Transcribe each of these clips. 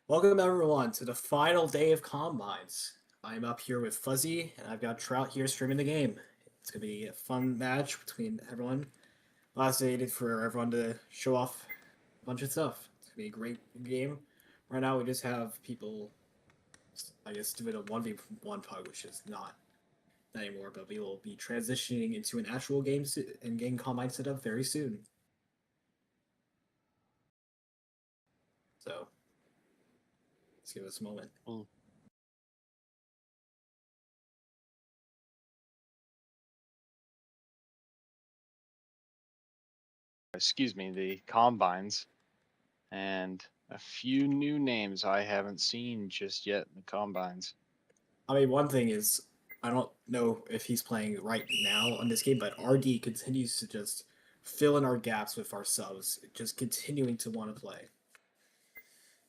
Welcome everyone to the final day of Combines. I'm up here with Fuzzy, and I've got Trout here streaming the game. It's gonna be a fun match between everyone. Last day for everyone to show off a bunch of stuff. It's gonna be a great game. Right now, we just have people, I guess, doing a 1v1 pug, which is not anymore, but we will be transitioning into an actual game and game Combine setup very soon. So, let's give us a moment. Mm. Excuse me, the combines, and a few new names I haven't seen just yet in the combines. I mean, one thing is, I don't know if he's playing right now on this game, but RD continues to just fill in our gaps with our subs, just continuing to want to play,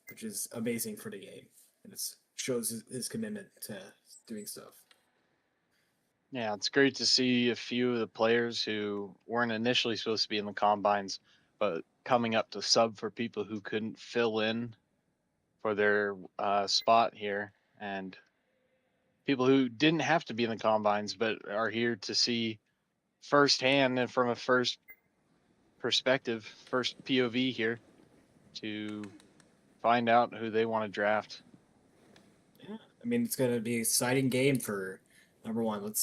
which is amazing for the game, and it shows his commitment to doing stuff. Yeah, it's great to see a few of the players who weren't initially supposed to be in the combines, but coming up to sub for people who couldn't fill in for their spot here, and people who didn't have to be in the combines but are here to see firsthand and from a first perspective, first POV here to find out who they want to draft. Yeah, I mean, it's gonna be an exciting game for number one.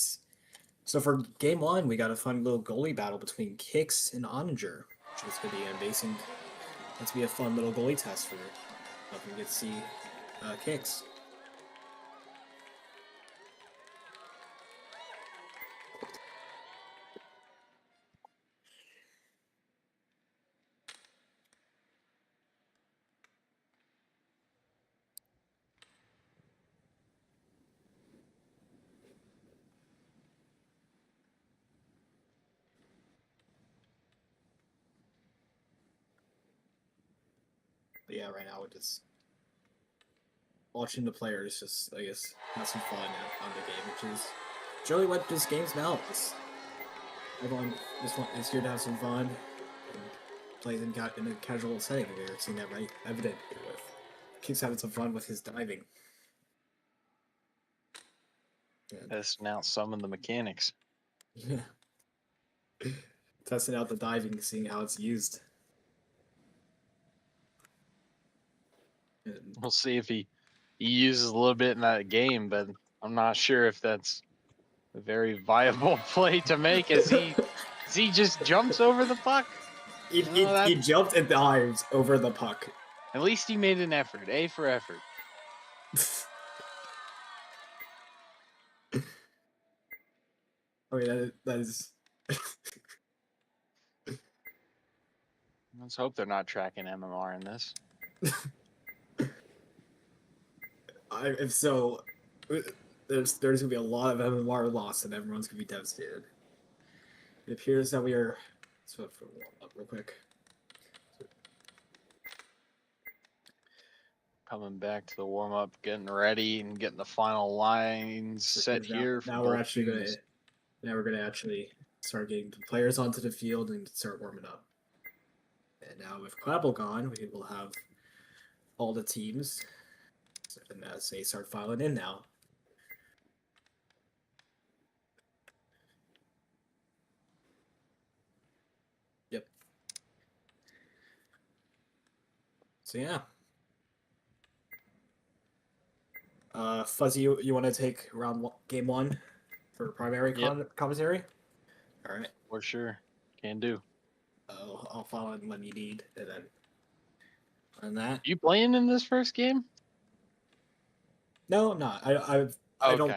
So for game one, we got a fun little goalie battle between Kix and Oninger, which is gonna be amazing. Let's be a fun little goalie test for if we get to see Kix. But yeah, right now we're just watching the players just, I guess, have some fun on the game, which is generally what this game's about. Everyone is here to have some fun and plays in a casual setting. We're seeing that right evident here with Kix having some fun with his diving. Testing out some of the mechanics. Yeah. Testing out the diving, seeing how it's used. And We'll see if he uses a little bit in that game, but I'm not sure if that's a very viable play to make as he just jumps over the puck. he jumped and dives over the puck. At least he made an effort. A for effort. I mean, that is. Let's hope they're not tracking MMR in this. If so, there's gonna be a lot of MMR loss, and everyone's gonna be devastated. It appears that we are. So for warm up real quick. Coming back to the warm up, getting ready, and getting the final lines set here. Now we're gonna actually start getting the players onto the field and start warming up. And now with Clapple gone, we will have all the teams, and as they start filing in now. Yep. So yeah. Fuzzy, you want to take game one for primary commentary? All right. For sure. Can do. I'll follow in when you need, and then on that. You playing in this first game? No, I'm not. I don't.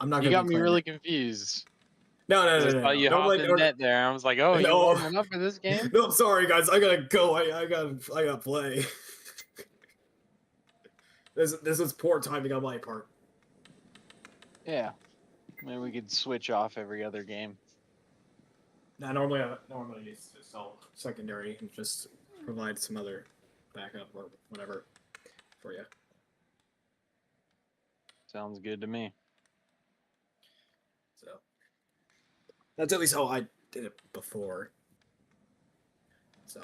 I'm not. You gonna got be me really it. confused. No. I saw you hopped in net there. I was like, oh, you warming up for this game? No, I'm sorry, guys. I gotta go. I gotta play. This is poor timing on my part. Yeah. Maybe we could switch off every other game. Nah, normally it's just all secondary and just provide some other backup or whatever for you. Sounds good to me. So that's at least how I did it before. So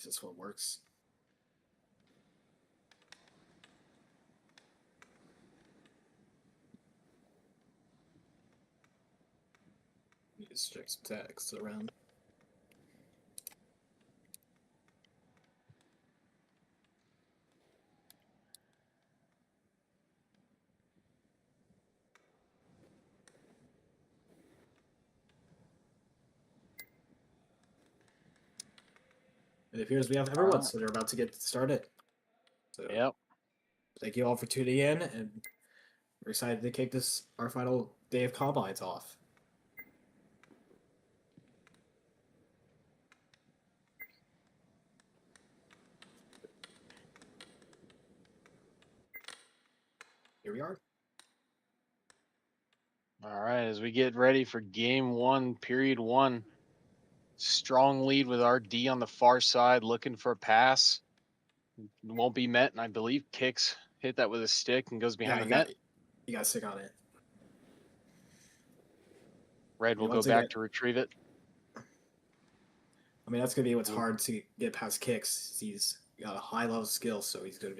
It's just what works. You just check some text around. It appears we have everyone, so they're about to get started. So Yep. thank you all for tuning in, and we're excited to kick this our final day of combines off. Here we are. All right, as we get ready for game one, period one. Strong lead with RD on the far side, looking for a pass. Won't be met, and I believe kicks hit that with a stick and goes behind the net. You got sick on it. Red will go back to retrieve it. I mean, that's gonna be what's hard to get past kicks. He's got a high level skill, so it's gonna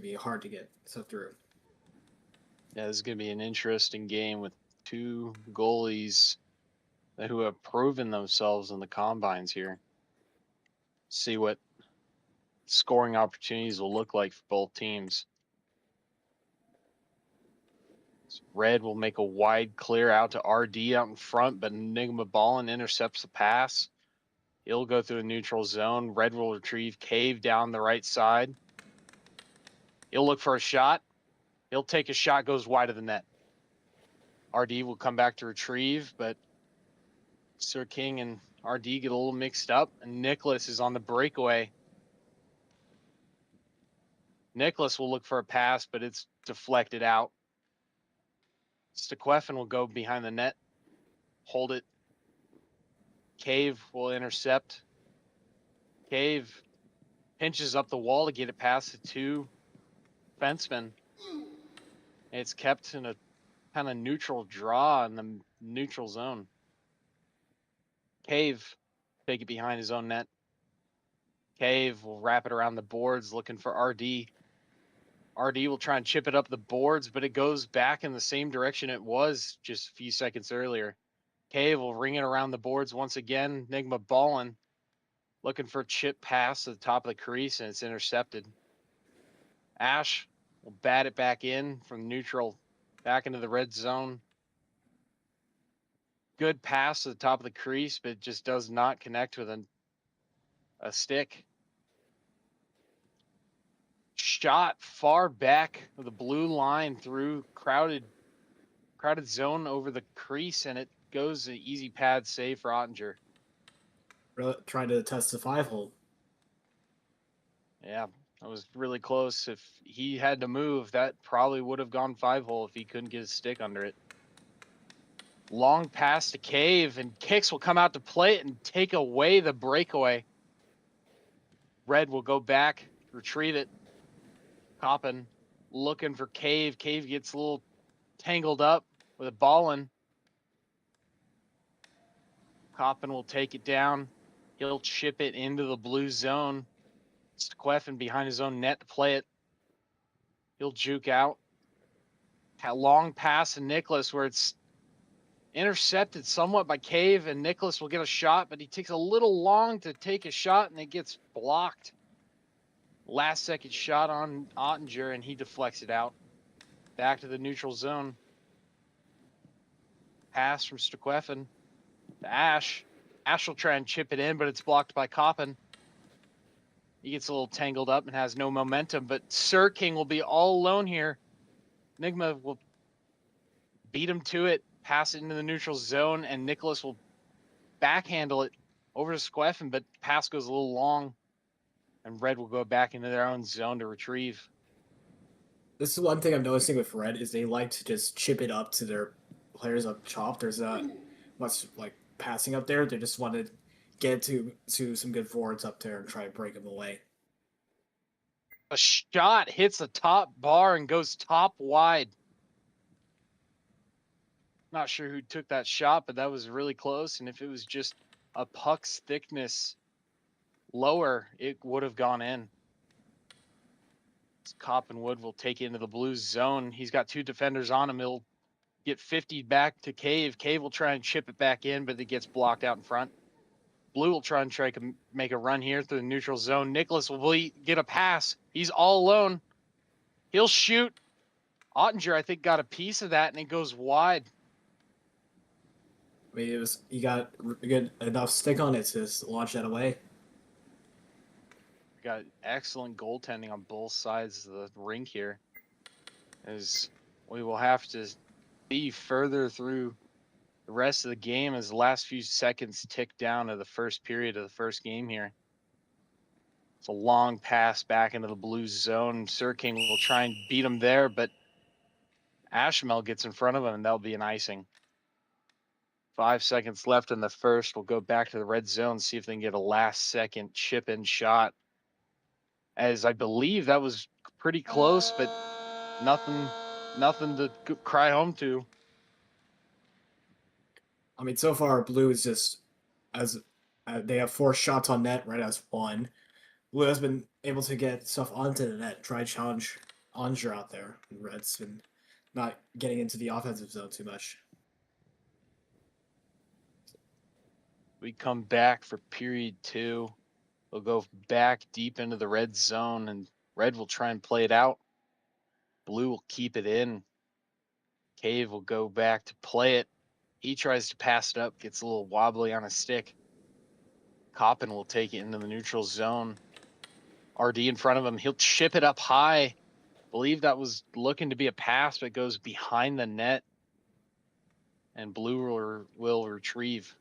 be hard to get stuff through. Yeah, this is gonna be an interesting game with two goalies who have proven themselves in the combines here. See what scoring opportunities will look like for both teams. So Red will make a wide clear out to RD out in front, but Enigma Ballin intercepts the pass. He'll go through the neutral zone. Red will retrieve Cave down the right side. He'll look for a shot. He'll take a shot, goes wide of the net. RD will come back to retrieve, but Sir King and RD get a little mixed up, and Nicholas is on the breakaway. Nicholas will look for a pass, but it's deflected out. Stequefin will go behind the net, hold it. Cave will intercept. Cave pinches up the wall to get it past the two fencemen. It's kept in a kind of neutral draw in the neutral zone. Cave take it behind his own net. Cave will wrap it around the boards looking for RD. RD will try and chip it up the boards, but it goes back in the same direction it was just a few seconds earlier. Cave will ring it around the boards once again. Enigma Ballin looking for a chip pass to the top of the crease, and it's intercepted. Ash will bat it back in from neutral back into the red zone. Good pass to the top of the crease, but it just does not connect with a stick. Shot far back of the blue line through crowded zone over the crease, and it goes an easy pad save for Ottinger. Trying to test the 5-hole. Yeah, that was really close. If he had to move, that probably would have gone 5-hole if he couldn't get his stick under it. Long pass to Cave, and Kicks will come out to play it and take away the breakaway. Red will go back, retrieve it. Coppin looking for Cave. Cave gets a little tangled up with a Ballin. Coppin will take it down. He'll chip it into the blue zone. Stequefin behind his own net to play it. He'll juke out. Long pass to Nicholas where it's intercepted somewhat by Cave, and Nicholas will get a shot, but he takes a little long to take a shot, and it gets blocked. Last second shot on Ottinger, and he deflects it out. Back to the neutral zone. Pass from Stequefin to Ash. Ash will try and chip it in, but it's blocked by Coppin. He gets a little tangled up and has no momentum, but Sir King will be all alone here. Enigma will beat him to it, pass it into the neutral zone, and Nicholas will backhandle it over to Stequefin, but pass goes a little long, and Red will go back into their own zone to retrieve. This is one thing I'm noticing with Red is they like to just chip it up to their players up top. There's not much like passing up there. They just want to get to some good forwards up there and try to break them away. A shot hits the top bar and goes top wide. Not sure who took that shot, but that was really close. And if it was just a puck's thickness lower, it would have gone in. Coppenwood will take it into the blue zone. He's got 2 defenders on him. He'll get 50 back to Cave. Cave will try and chip it back in, but it gets blocked out in front. Blue will try and make a run here through the neutral zone. Nicholas will get a pass. He's all alone. He'll shoot. Ottinger, I think, got a piece of that, and it goes wide. I mean, he got a good enough stick on it to just launch that away. Got excellent goaltending on both sides of the rink here. As we will have to see further through the rest of the game as the last few seconds tick down to the first period of the first game here. It's a long pass back into the blue zone. Sir King will try and beat him there, but Ashmel gets in front of him, and that'll be an icing. 5 seconds left in the first. We'll go back to the red zone, see if they can get a last-second chip-in shot. As I believe that was pretty close, but nothing to cry home to. I mean, so far Blue is just as they have 4 shots on net, Red has 1. Blue has been able to get stuff onto the net, try challenge Onger out there. And Red's been not getting into the offensive zone too much. We come back for period 2. We'll go back deep into the red zone, and Red will try and play it out. Blue will keep it in. Cave will go back to play it. He tries to pass it up, gets a little wobbly on his stick. Coppin will take it into the neutral zone. RD in front of him. He'll chip it up high. Believe that was looking to be a pass, but goes behind the net. And Blue will retrieve.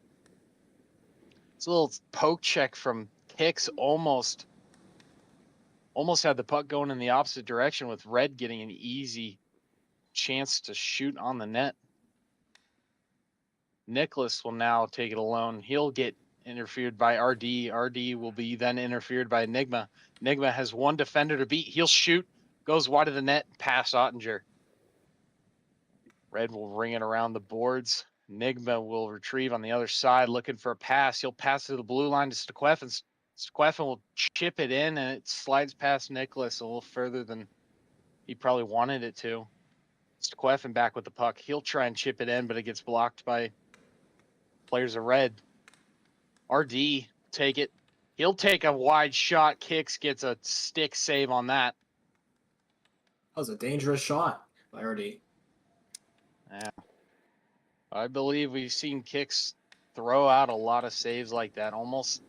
It's a little poke check from Hicks, almost had the puck going in the opposite direction, with Red getting an easy chance to shoot on the net. Nicholas will now take it alone. He'll get interfered by RD. RD will be then interfered by Enigma. Enigma has 1 defender to beat. He'll shoot, goes wide of the net, past Ottinger. Red will ring it around the boards. Enigma will retrieve on the other side, looking for a pass. He'll pass to the blue line to Stequefin. Stequefin will chip it in, and it slides past Nicholas a little further than he probably wanted it to. Stequefin back with the puck. He'll try and chip it in, but it gets blocked by players of Red. RD take it. He'll take a wide shot. Kicks, gets a stick save on that. That was a dangerous shot by RD. Yeah. I believe we've seen Kicks throw out a lot of saves like that, almost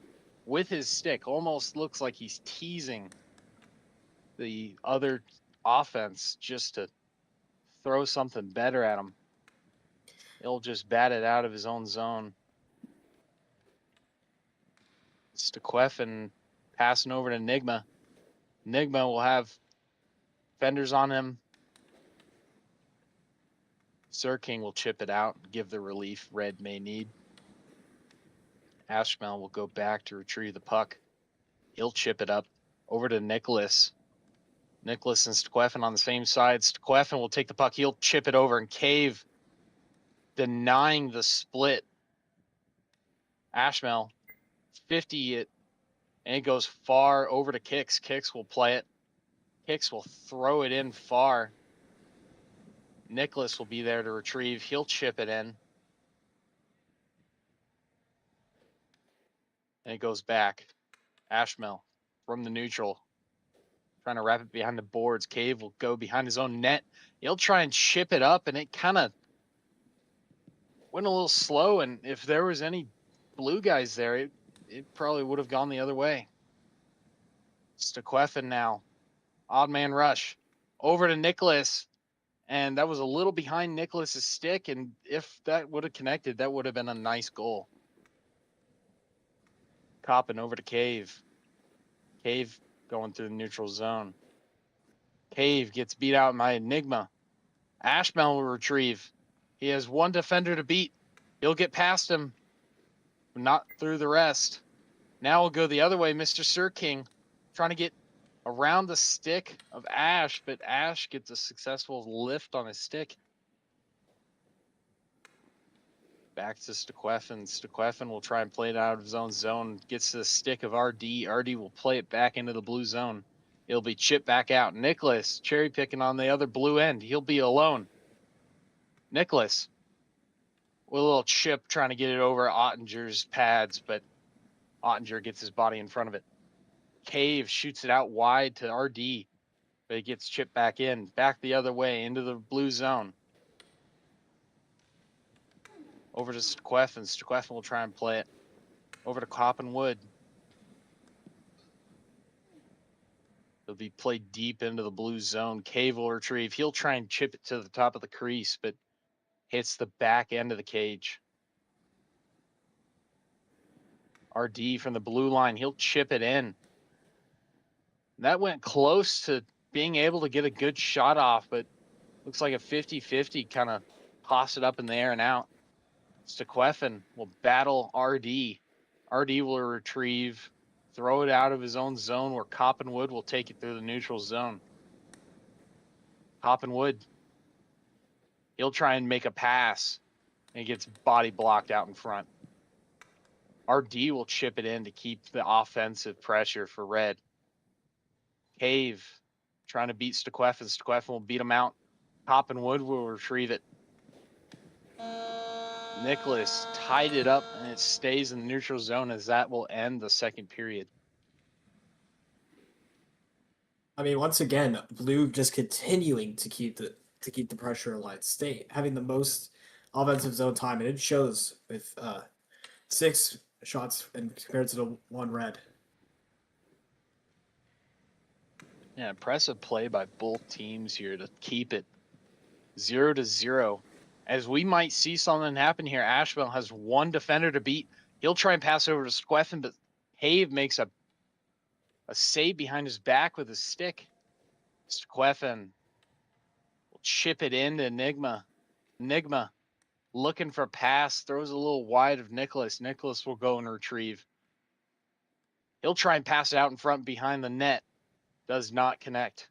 with his stick. Almost looks like he's teasing the other offense just to throw something better at him. He'll just bat it out of his own zone. Stequefin passing over to Enigma. Enigma will have fenders on him. Sir King will chip it out and give the relief Red may need. Ashmel will go back to retrieve the puck. He'll chip it up over to Nicholas. Nicholas and Stequefin on the same side. Stequefin will take the puck. He'll chip it over, and Cave denying the split. Ashmel 50 it, and it goes far over to Kicks. Kicks will play it. Kicks will throw it in far. Nicholas will be there to retrieve. He'll chip it in. And it goes back. Ashmel from the neutral, trying to wrap it behind the boards. Cave will go behind his own net. He'll try and chip it up, and it kind of went a little slow. And if there was any blue guys there, it probably would have gone the other way. Stequefin now. Odd man rush. Over to Nicholas. And that was a little behind Nicholas's stick. And if that would have connected, that would have been a nice goal. Coppin over to Cave. Cave going through the neutral zone. Cave gets beat out by Enigma. Ashmel will retrieve. He has 1 defender to beat. He'll get past him, but not through the rest. Now we'll go the other way. Mr. Sir King trying to get around the stick of Ash, but Ash gets a successful lift on his stick. Back to Stequefin. Stequefin will try and play it out of his own zone. Gets to the stick of RD. RD will play it back into the blue zone. It'll be chipped back out. Nicholas cherry picking on the other blue end. He'll be alone. Nicholas with a little chip trying to get it over Ottinger's pads, but Ottinger gets his body in front of it. Cave shoots it out wide to RD, but it gets chipped back in, back the other way into the blue zone. Over to Stequefin. Stequefin will try and play it. Over to Coppenwood. It'll be played deep into the blue zone. Cave will retrieve. He'll try and chip it to the top of the crease, but hits the back end of the cage. RD from the blue line. He'll chip it in. That went close to being able to get a good shot off, but looks like a 50-50 kind of toss it up in the air and out. Stequefin will battle RD. RD will retrieve, throw it out of his own zone where Coppenwood will take it through the neutral zone. Coppenwood, he'll try and make a pass and he gets body blocked out in front. RD will chip it in to keep the offensive pressure for Red. Cave trying to beat Stequefin. Stequefin will beat him out. Coppenwood will retrieve it. Nicholas tied it up and it stays in the neutral zone as that will end the second period. I mean, once again, Blue just continuing to keep the pressure alive. State having the most offensive zone time, and it shows with 6 shots and compared to the 1 Red. Yeah, impressive play by both teams here to keep it 0-0. As we might see something happen here, Asheville has 1 defender to beat. He'll try and pass over to Stequefin, but Cave makes a save behind his back with his stick. Stequefin will chip it into Enigma. Enigma looking for a pass, throws a little wide of Nicholas. Nicholas will go and retrieve. He'll try and pass it out in front behind the net. Does not connect.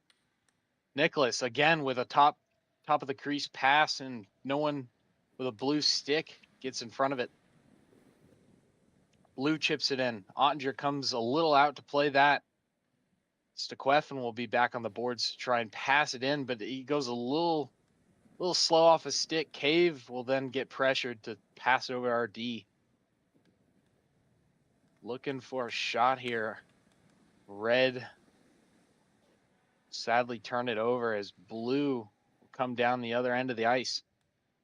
Nicholas again with a top of the crease pass, and no one with a blue stick gets in front of it. Blue chips it in. Ottinger comes a little out to play that. Stequefin will be back on the boards to try and pass it in, but he goes a little slow off his stick. Cave will then get pressured to pass it over to RD. Looking for a shot here. Red sadly turn it over as Blue will come down the other end of the ice.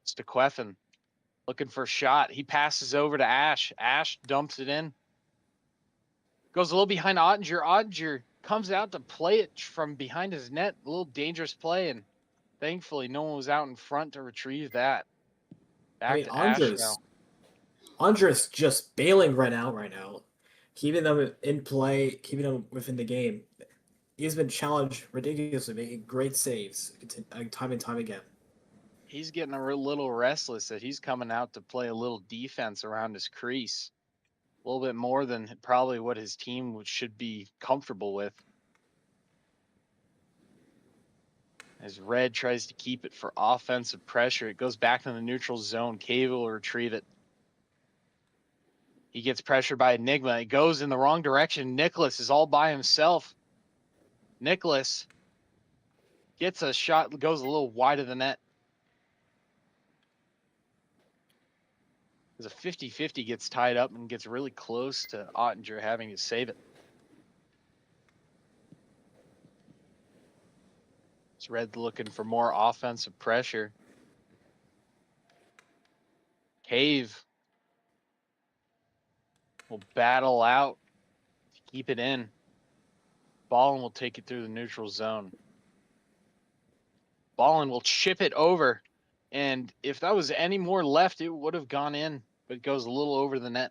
Stequefin looking for a shot. He passes over to Ash. Ash dumps it in. Goes a little behind Ottinger. Ottinger comes out to play it from behind his net. A little dangerous play, and thankfully no one was out in front to retrieve that. Back to Ash now. Andres just bailing Red out right now, keeping them in play, keeping them within the game. He's been challenged ridiculously, making great saves time and time again. He's getting a little restless that he's coming out to play a little defense around his crease. A little bit more than probably what his team should be comfortable with. As Red tries to keep it for offensive pressure, it goes back in the neutral zone. Cave will retrieve it. He gets pressured by Enigma. It goes in the wrong direction. Nicholas is all by himself. Nicholas gets a shot, goes a little wide of the net. As a 50-50 gets tied up and gets really close to Ottinger having to save it. It's Red looking for more offensive pressure. Cave will battle out to keep it in. Ballin will take it through the neutral zone. Ballin will chip it over. And if that was any more left, it would have gone in, but it goes a little over the net.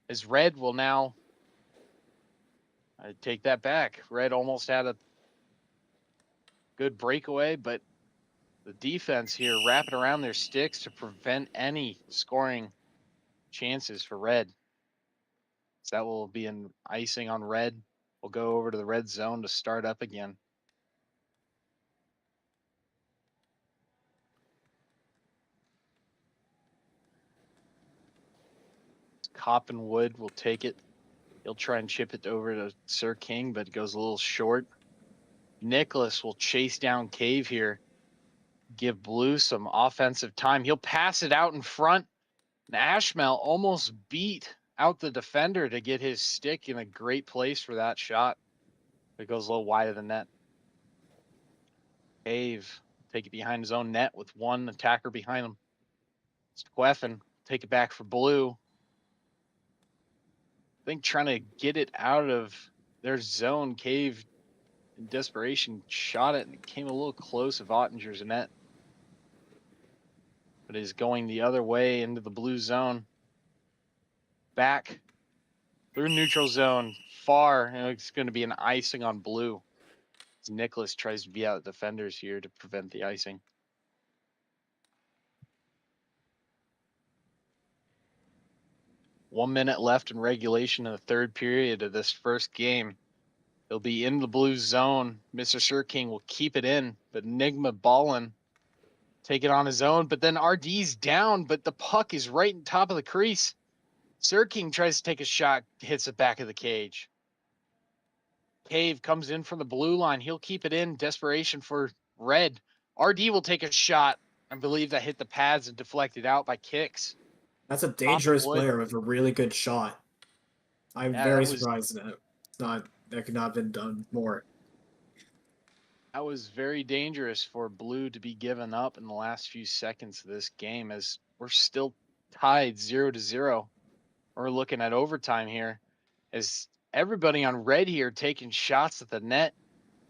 As Red will now, I take that back. Red almost had a good breakaway, but the defense here wrapping around their sticks to prevent any scoring chances for Red. So that will be an icing on Red. We'll go over to the red zone to start up again. Coppenwood will take it. He'll try and chip it over to Sir King, but it goes a little short. Nicholas will chase down Cave here, give Blue some offensive time. He'll pass it out in front. And Ashmel almost beat out the defender to get his stick in a great place for that shot. It goes a little wide of the net. Cave take it behind his own net with one attacker behind him. Squeffen take it back for Blue. I think trying to get it out of their zone. Cave in desperation shot it and it came a little close of Ottinger's net. But is going the other way into the blue zone. Back through neutral zone, far, and it's going to be an icing on Blue. As Nicholas tries to beat out defenders here to prevent the icing. One minute left in regulation in the third period of this first game. They'll be in the blue zone. Mr. Sir King will keep it in, but Enigma Ballin take it on his own. But then RD's down, but the puck is right in top of the crease. Sir King tries to take a shot, hits the back of the cage. Cave comes in from the blue line. He'll keep it in. Desperation for red. RD will take a shot. I believe that hit the pads and deflected out by kicks. That's a dangerous Wood. player with a really good shot. I'm Yeah, very surprised that could not have been done more. That was very dangerous for Blue to be given up in the last few seconds of this game, as we're still tied 0-0. We're looking at overtime here, as everybody on red here taking shots at the net,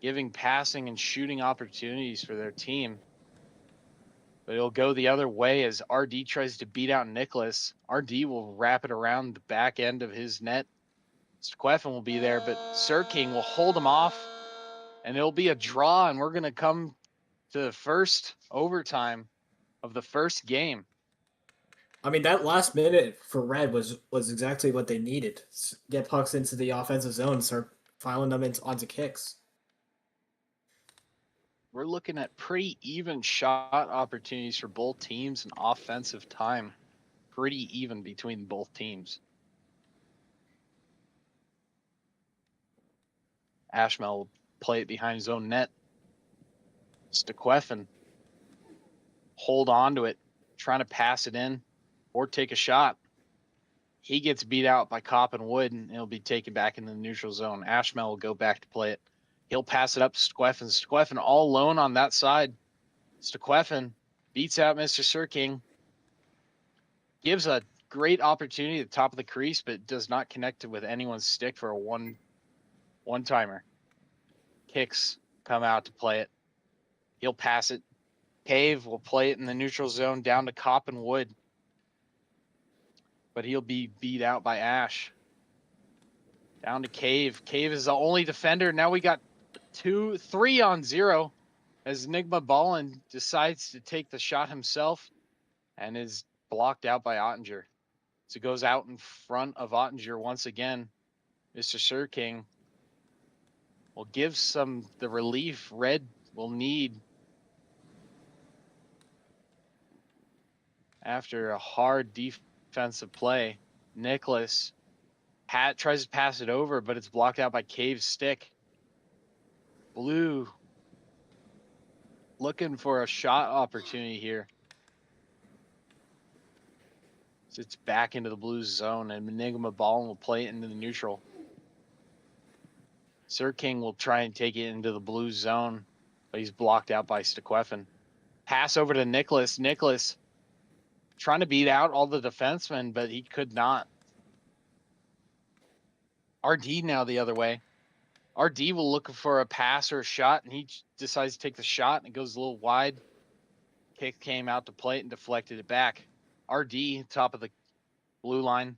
giving passing and shooting opportunities for their team. But it'll go the other way as RD tries to beat out Nicholas. RD will wrap it around the back end of his net. Squeffen will be there, but Sir King will hold him off, and it'll be a draw, and we're going to come to the first overtime of the first game. I mean, that last minute for Red was exactly what they needed. Get pucks into the offensive zone, start filing them onto kicks. We're looking at pretty even shot opportunities for both teams and offensive time. Pretty even between both teams. Ashmel will play it behind his own net. Squeffen hold on to it, trying to pass it in or take a shot. He gets beat out by Coppenwood, and he'll be taken back into the neutral zone. Ashmel will go back to play it. He'll pass it up to Squeffen. Squeffen all alone on that side. Squeffen beats out Mr. Sir King. Gives a great opportunity at the top of the crease, but does not connect it with anyone's stick for a one-timer. Kicks come out to play it. He'll pass it. Cave will play it in the neutral zone down to Coppenwood. But he'll be beat out by Ash. Down to Cave. Cave is the only defender. Now we got 3-on-0 as Enigma Ballin decides to take the shot himself and is blocked out by Ottinger. So it goes out in front of Ottinger once again. Mr. Sir King will give the relief Red will need after a hard defensive play. Nicholas tries to pass it over, but it's blocked out by Cave's stick. Blue looking for a shot opportunity here. So it's back into the Blues zone, and Enigma Ballin will play it into the neutral. Sir King will try and take it into the Blues zone, but he's blocked out by Squeffen. Pass over to Nicholas. Nicholas trying to beat out all the defensemen, but he could not. RD now the other way. RD will look for a pass or a shot, and he decides to take the shot, and it goes a little wide. Kick came out to plate and deflected it back. RD, top of the blue line,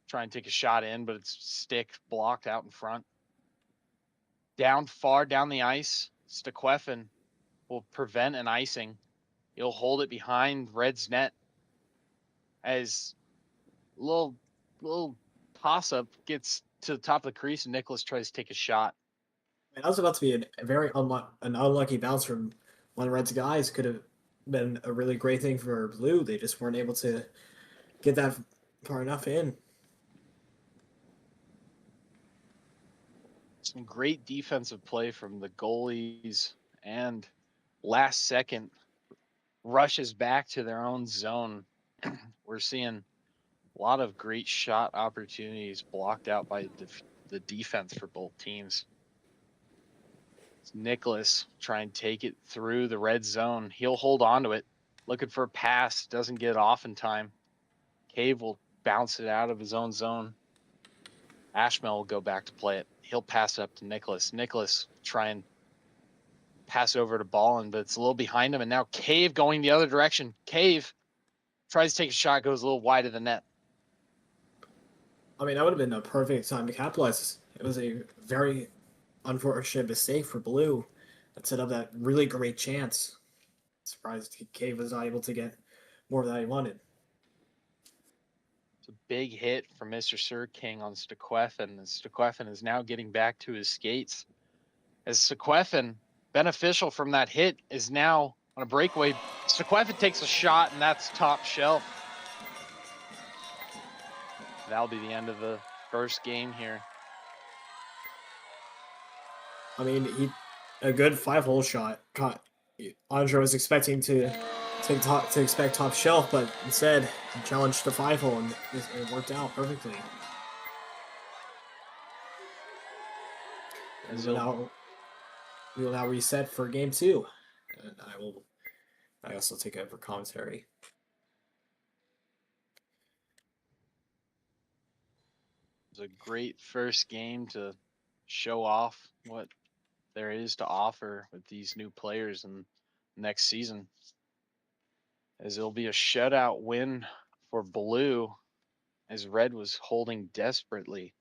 trying to take a shot in, but its stick blocked out in front. Down far down the ice, Squeffen will prevent an icing. He'll hold it behind Red's net as little toss-up gets to the top of the crease, and Nicholas tries to take a shot. And that was about to be a very an unlucky bounce from one of Red's guys. Could have been a really great thing for Blue. They just weren't able to get that far enough in. Some great defensive play from the goalies and last second rushes back to their own zone. We're seeing a lot of great shot opportunities blocked out by the defense for both teams. It's Nicholas try and take it through the red zone. He'll hold on to it, looking for a pass, doesn't get off in time. Cave will bounce it out of his own zone. Ashmel will go back to play it. He'll pass it up to Nicholas. Nicholas try and pass over to Ballin, but it's a little behind him. And now Cave going the other direction. Cave tries to take a shot, goes a little wide of the net. I mean, that would have been a perfect time to capitalize. It was a very unfortunate mistake for Blue that set up that really great chance. Surprised Cave was not able to get more than he wanted. It's a big hit from Mr. Sir King on Stequefin. And Stequefin is now getting back to his skates. As Stequefin, beneficial from that hit, is now on a breakaway. Stequefin takes a shot, and that's top shelf. That'll be the end of the first game here. I mean, a good 5-hole shot. Andre was expecting to expect top shelf, but instead he challenged the 5-hole, and it worked out perfectly. And we will now reset for game 2, and I also take over commentary. It was a great first game to show off what there is to offer with these new players in next season. As it'll be a shutout win for Blue, as Red was holding desperately.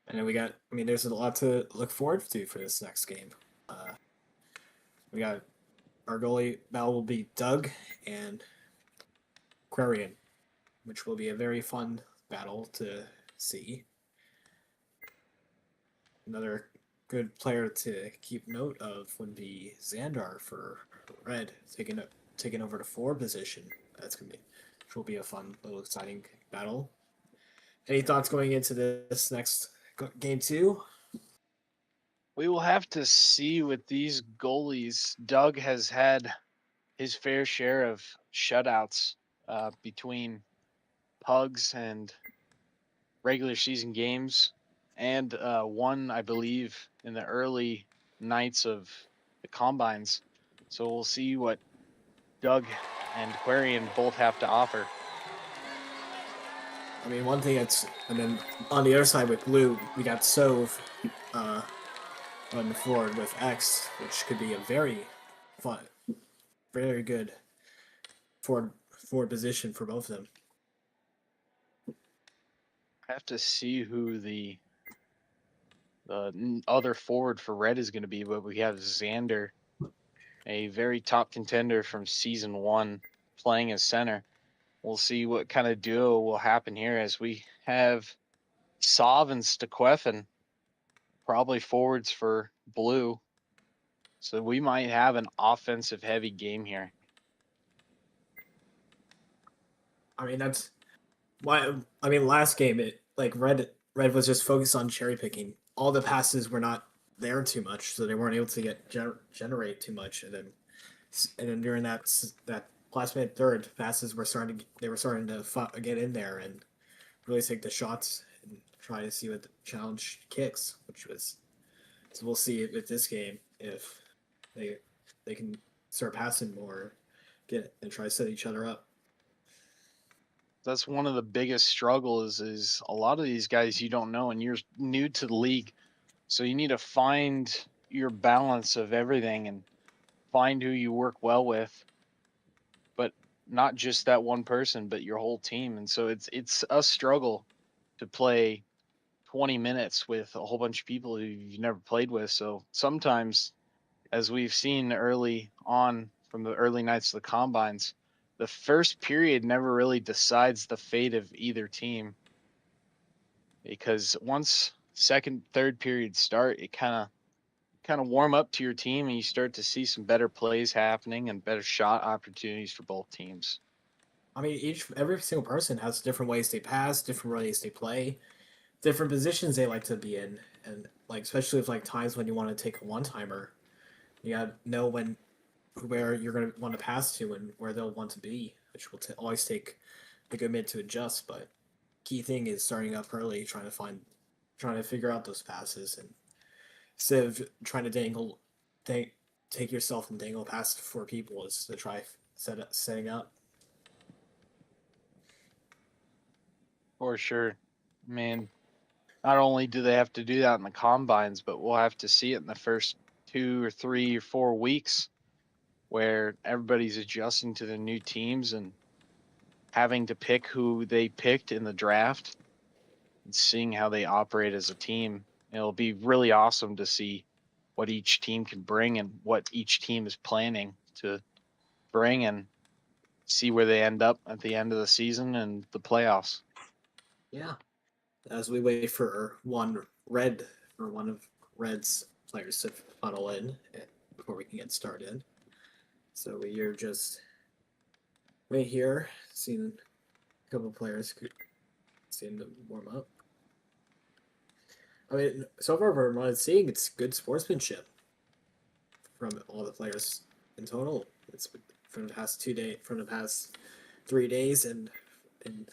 And then there's a lot to look forward to for this next game. We got our goalie battle will be Doug and Quarian, which will be a very fun battle to see. Another good player to keep note of would be Xandar for Red, taking over the 4 position. Which will be a fun little exciting battle. Any thoughts going into this next game 2? We will have to see with these goalies. Doug has had his fair share of shutouts between pugs and regular season games, and one, I believe, in the early nights of the combines. So we'll see what Doug and Quarian both have to offer. I mean, one thing and then on the other side with Blue, we got Sove on forward with X, which could be a very fun, very good forward position for both of them. I have to see who the other forward for Red is going to be, but we have Xander, a very top contender from season 1, playing as center. We'll see what kind of duo will happen here as we have Sov and Stequefin, probably forwards for Blue. So we might have an offensive heavy game here. I mean, that's why. I mean, last game Red was just focused on cherry picking. All the passes were not there too much, so they weren't able to generate too much. And then during that last minute third, passes were starting to get in there and really take the shots and try to see what the challenge kicks, which was. So we'll see with this game if they can start passing more, and try to set each other up. That's one of the biggest struggles is a lot of these guys you don't know and you're new to the league. So you need to find your balance of everything and find who you work well with, but not just that one person, but your whole team. And so it's a struggle to play 20 minutes with a whole bunch of people who you've never played with. So sometimes, as we've seen early on from the early nights of the combines, the first period never really decides the fate of either team, because once second, third period start, it kind of warm up to your team and you start to see some better plays happening and better shot opportunities for both teams. I mean, every single person has different ways they pass, different ways they play. different positions they like to be in, and like especially with like times when you want to take a one timer, you gotta know when where you're gonna want to pass to and where they'll want to be, which will always take a good minute to adjust. But key thing is starting up early, trying to figure out those passes, and instead of trying to take yourself and dangle past for people, is to try setting up. For sure. I mean, not only do they have to do that in the combines, but we'll have to see it in the first 2 or 3 or 4 weeks where everybody's adjusting to the new teams and having to pick who they picked in the draft and seeing how they operate as a team. It'll be really awesome to see what each team can bring and what each team is planning to bring and see where they end up at the end of the season and the playoffs. Yeah, as we wait for one of Red's players to funnel in before we can get started. So we're just right here, seeing a couple of players seeing to warm up. I mean, so far from what I'm seeing, it's good sportsmanship from all the players in total. It's from the past from the past 3 days, and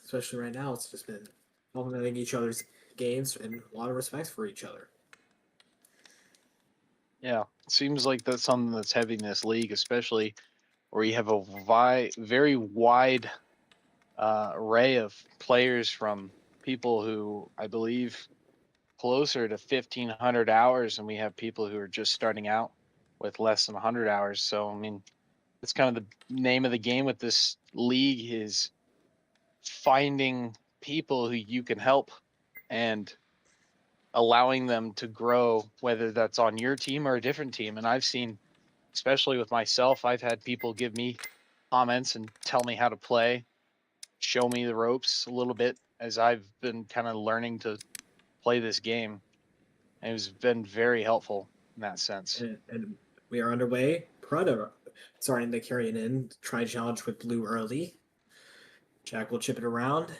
especially right now, it's just been complimenting each other's games and a lot of respect for each other. Yeah, it seems like that's something that's heavy in this league, especially where you have a very wide array of players from people who I believe closer to 1,500 hours, and we have people who are just starting out with less than 100 hours. So, I mean, that's kind of the name of the game with this league is finding people who you can help and allowing them to grow, whether that's on your team or a different team. And I've seen, especially with myself, I've had people give me comments and tell me how to play, show me the ropes a little bit as I've been kind of learning to play this game. And it's been very helpful in that sense. And we are underway. Prada starting to carry it in. Try challenge with blue early. Jack will chip it around.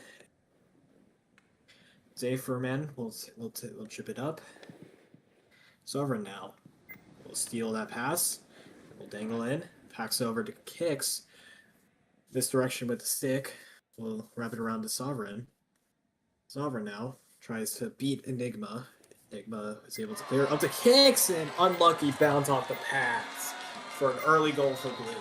Zayferman will chip it up. Sovereign now will steal that pass. Will dangle in. Packs over to Kicks. This direction with the stick. Will wrap it around to Sovereign. Sovereign now tries to beat Enigma. Enigma is able to clear up to Kicks and unlucky bounce off the pads for an early goal for blue.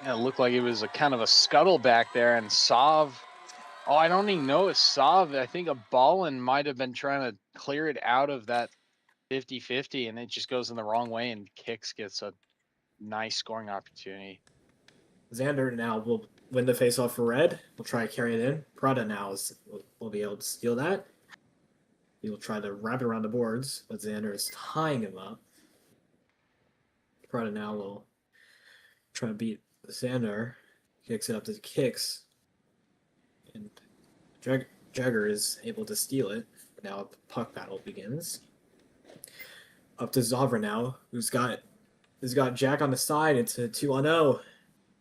Yeah, it looked like it was a kind of a scuttle back there, and Sav. Oh, I don't even know if Sav. I think a Ballin might have been trying to clear it out of that 50-50, and it just goes in the wrong way, and Kicks gets a nice scoring opportunity. Xander now will win the faceoff for red. We'll try to carry it in. Prada now will be able to steal that. He will try to wrap it around the boards, but Xander is tying him up. Prada now will try to beat Xander. Kicks it up to Kicks. And Jagger is able to steal it. Now a puck battle begins. Up to Zavra now, who's got Jack on the side. It's a 2-0.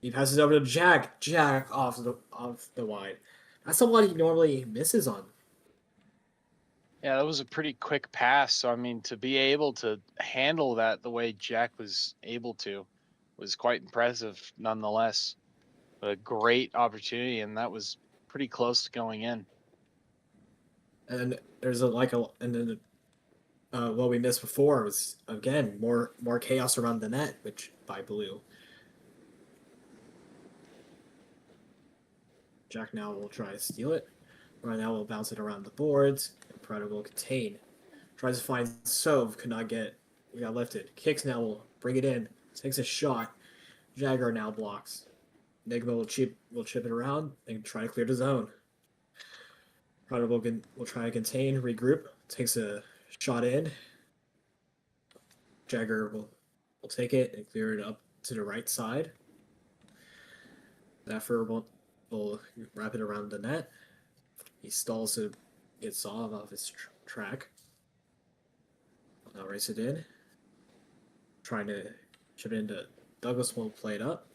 He passes over to Jack. Jack off the wide. That's the one he normally misses on. Yeah, that was a pretty quick pass. So, I mean, to be able to handle that the way Jack was able to was quite impressive nonetheless. A great opportunity, and that was pretty close to going in. And there's and then what we missed before was again more chaos around the net, which by blue. Jack now will try to steal it. Right now will bounce it around the boards. And Predator will contain. Tries to find Sove, could not get. We got lifted. Kicks now will bring it in. Takes a shot. Jagger now blocks. Enigma will chip it around and try to clear the zone. Predator will try to contain, regroup. Takes a shot in. Jagger will take it and clear it up to the right side. Zaffer will wrap it around the net. He stalls to get Saw off his track. Now race it in. Trying to chip it into Douglas will play it up.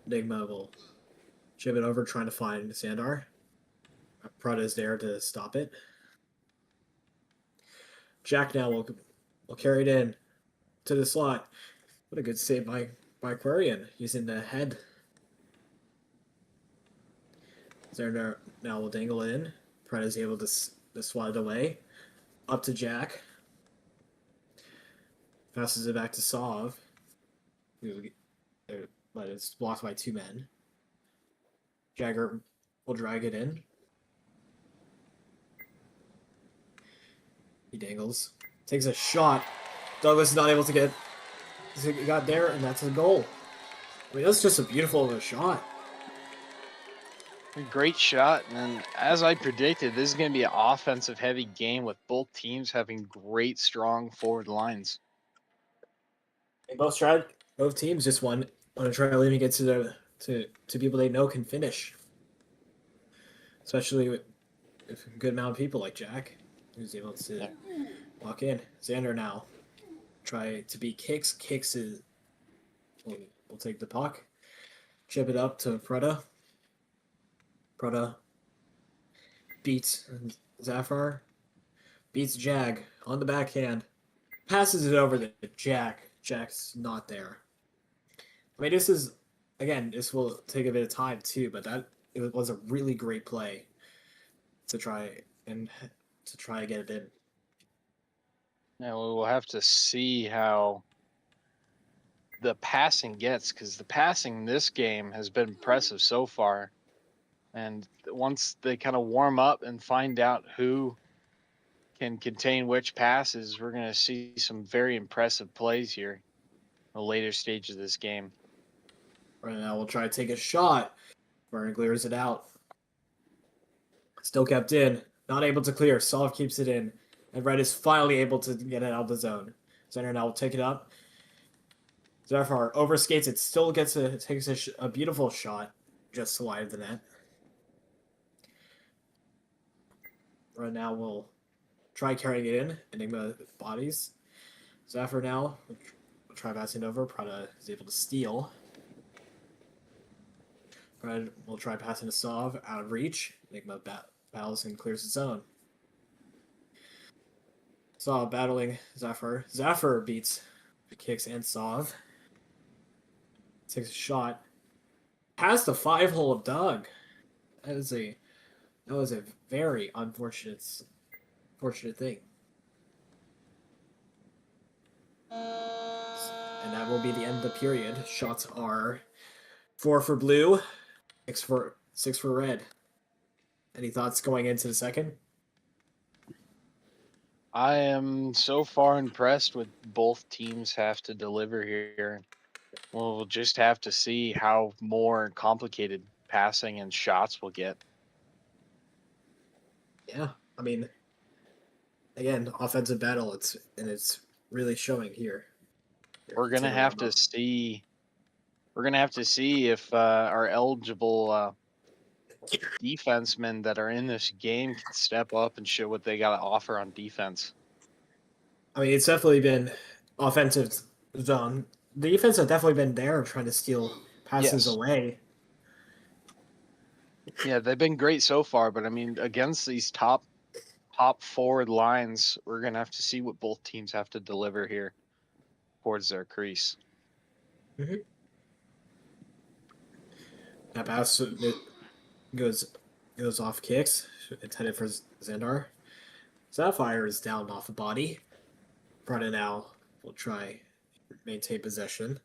Enigma will chip it over, trying to find Sandar. Prada is there to stop it. Jack now will carry it in to the slot. What a good save by Aquarian using the head. Zerner now will dangle it in. Prada's able to swat it away. Up to Jack. Passes it back to Sov. But it's blocked by 2 men. Jagger will drag it in. He dangles. Takes a shot. Douglas is not able to get. He got there, and that's a goal. I mean, that's just a beautiful of a shot. A great shot, and as I predicted, this is going to be an offensive-heavy game with both teams having great, strong forward lines. And both teams just want to try leaving it to people they know can finish, especially with a good amount of people like Jack, who's able to walk in. Xander now try to beat Kicks. Kicks will take the puck, chip it up to Prada. Prada beats Zafar, beats Jag on the backhand, passes it over to Jack. Jack's not there. I mean, this will take a bit of time too, but it was a really great play to try to get it in. Now we will have to see how the passing gets, because the passing in this game has been impressive so far. And once they kind of warm up and find out who can contain which passes, we're going to see some very impressive plays here in the later stages of this game. Right now, we'll try to take a shot. Vernon clears it out. Still kept in. Not able to clear. Sov keeps it in. And Red is finally able to get it out of the zone. Center now will take it up. Zafar overskates it. Still takes a beautiful shot just wide of the net. Right now we'll try carrying it in. Enigma bodies. Zafar now will try passing over. Prada is able to steal. Prada will try passing to Sov out of reach. Enigma battles and clears its own. Sov battling Zafar. Zafar beats the Kicks and Sov. Takes a shot. Past the 5-hole of Doug. That was a very unfortunate thing. And that will be the end of the period. Shots are 4 for blue, 6 for red. Any thoughts going into the second? I am so far impressed with both teams have to deliver here. We'll just have to see how more complicated passing and shots will get. Yeah, I mean, again, offensive battle. It's really showing here. We're gonna have to see. We're gonna have to see if our eligible defensemen that are in this game can step up and show what they got to offer on defense. I mean, it's definitely been offensive zone. The defense have definitely been there trying to steal passes away. Yeah, they've been great so far, but I mean, against these top forward lines, we're gonna have to see what both teams have to deliver here towards their crease. Mm-hmm. That pass goes off Kicks. It's headed for Xandar. Sapphire is down off the body. Prada now will try maintain possession.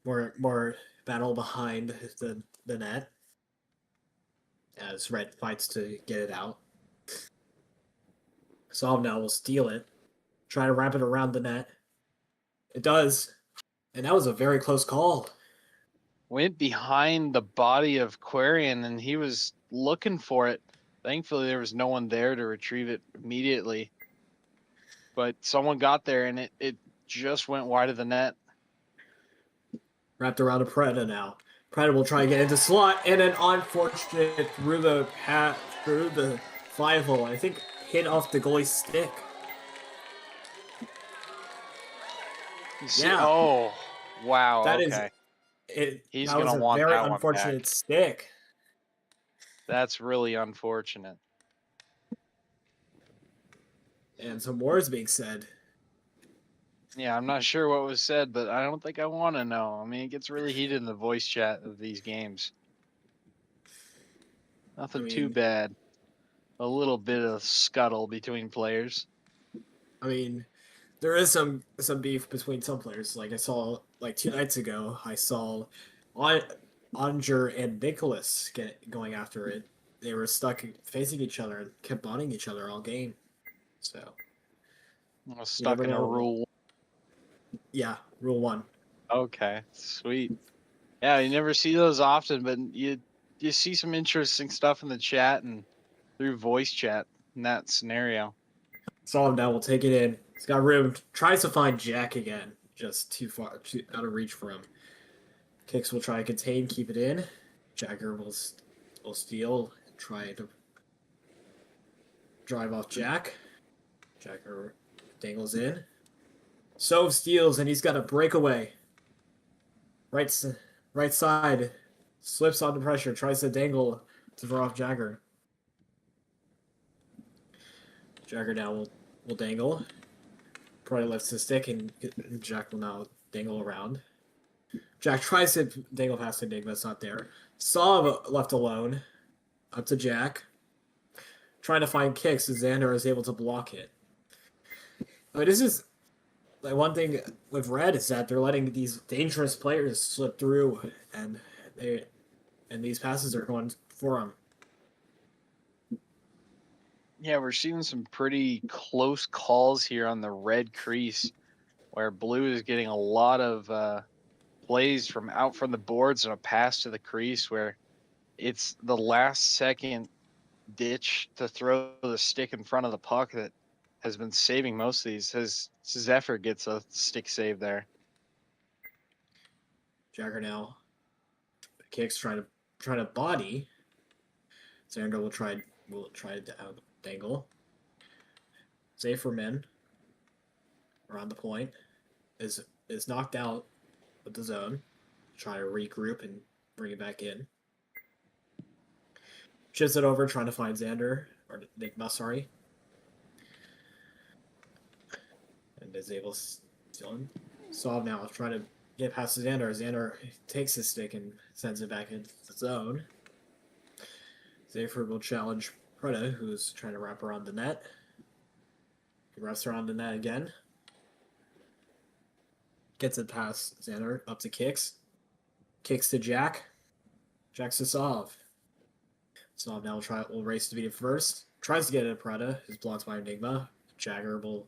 More battle behind the net as Red fights to get it out. Solve now will steal it, try to wrap it around the net. It does, and that was a very close call. Went behind the body of Quarian, and he was looking for it. Thankfully, there was no one there to retrieve it immediately. But someone got there, and it just went wide of the net. Wrapped around a Preda now. Preda will try to get into slot, and an unfortunate through the 5-hole. I think hit off the goalie's stick. Yeah. Oh, wow. That okay. He's That was gonna a want very that one unfortunate back. stick. That's really unfortunate. And some more is being said. Yeah, I'm not sure what was said, but I don't think I want to know. I mean, it gets really heated in the voice chat of these games. I Nothing too mean, bad. A little bit of scuttle between players. I mean, there is some beef between some players. Like I saw like 2 nights ago, I saw on Onger and Nicholas going after it. They were stuck facing each other and kept bonding each other all game. So I was you never stuck in a know. rule. Yeah, rule one. Okay, sweet. Yeah, you never see those often, but you see some interesting stuff in the chat and through voice chat in that scenario. Saw him now. We'll take it in. He's got room. Tries to find Jack again. Just too far, too out of reach for him. Kicks will try to contain, keep it in. Jagger will steal and try to drive off Jack. Jagger dangles in. Sove steals and he's got a breakaway. Right, right side slips under pressure. Tries to dangle to throw off Jagger. Jagger now will dangle. Probably lifts the stick and Jack will now dangle around. Jack tries to dangle past Enigma, it's not there. Saw left alone. Up to Jack. Trying to find kicks, Xander is able to block it. But this is like one thing with Red is that they're letting these dangerous players slip through, and they and these passes are going for them. Yeah, we're seeing some pretty close calls here on the red crease, where blue is getting a lot of plays from out from the boards and a pass to the crease where it's the last second ditch to throw the stick in front of the puck that has been saving most of these. His Zephyr gets a stick save there. Jagger now kicks, trying to body. Xander will try to dangle. Save for men around the point is knocked out with the zone. Try to regroup and bring it back in. Chips it over, trying to find Xander or Nigma, sorry, and is able to steal him. Saw now trying to get past Xander. Xander takes his stick and sends it back into the zone. Zayford will challenge Preda, who's trying to wrap around the net. He wraps around the net again. Gets it past Xander, up to kicks. Kicks to Jack. Jack's to Sov. Sov now will race to beat it first. Tries to get it at Preda. Is blocked by Enigma. Jagger will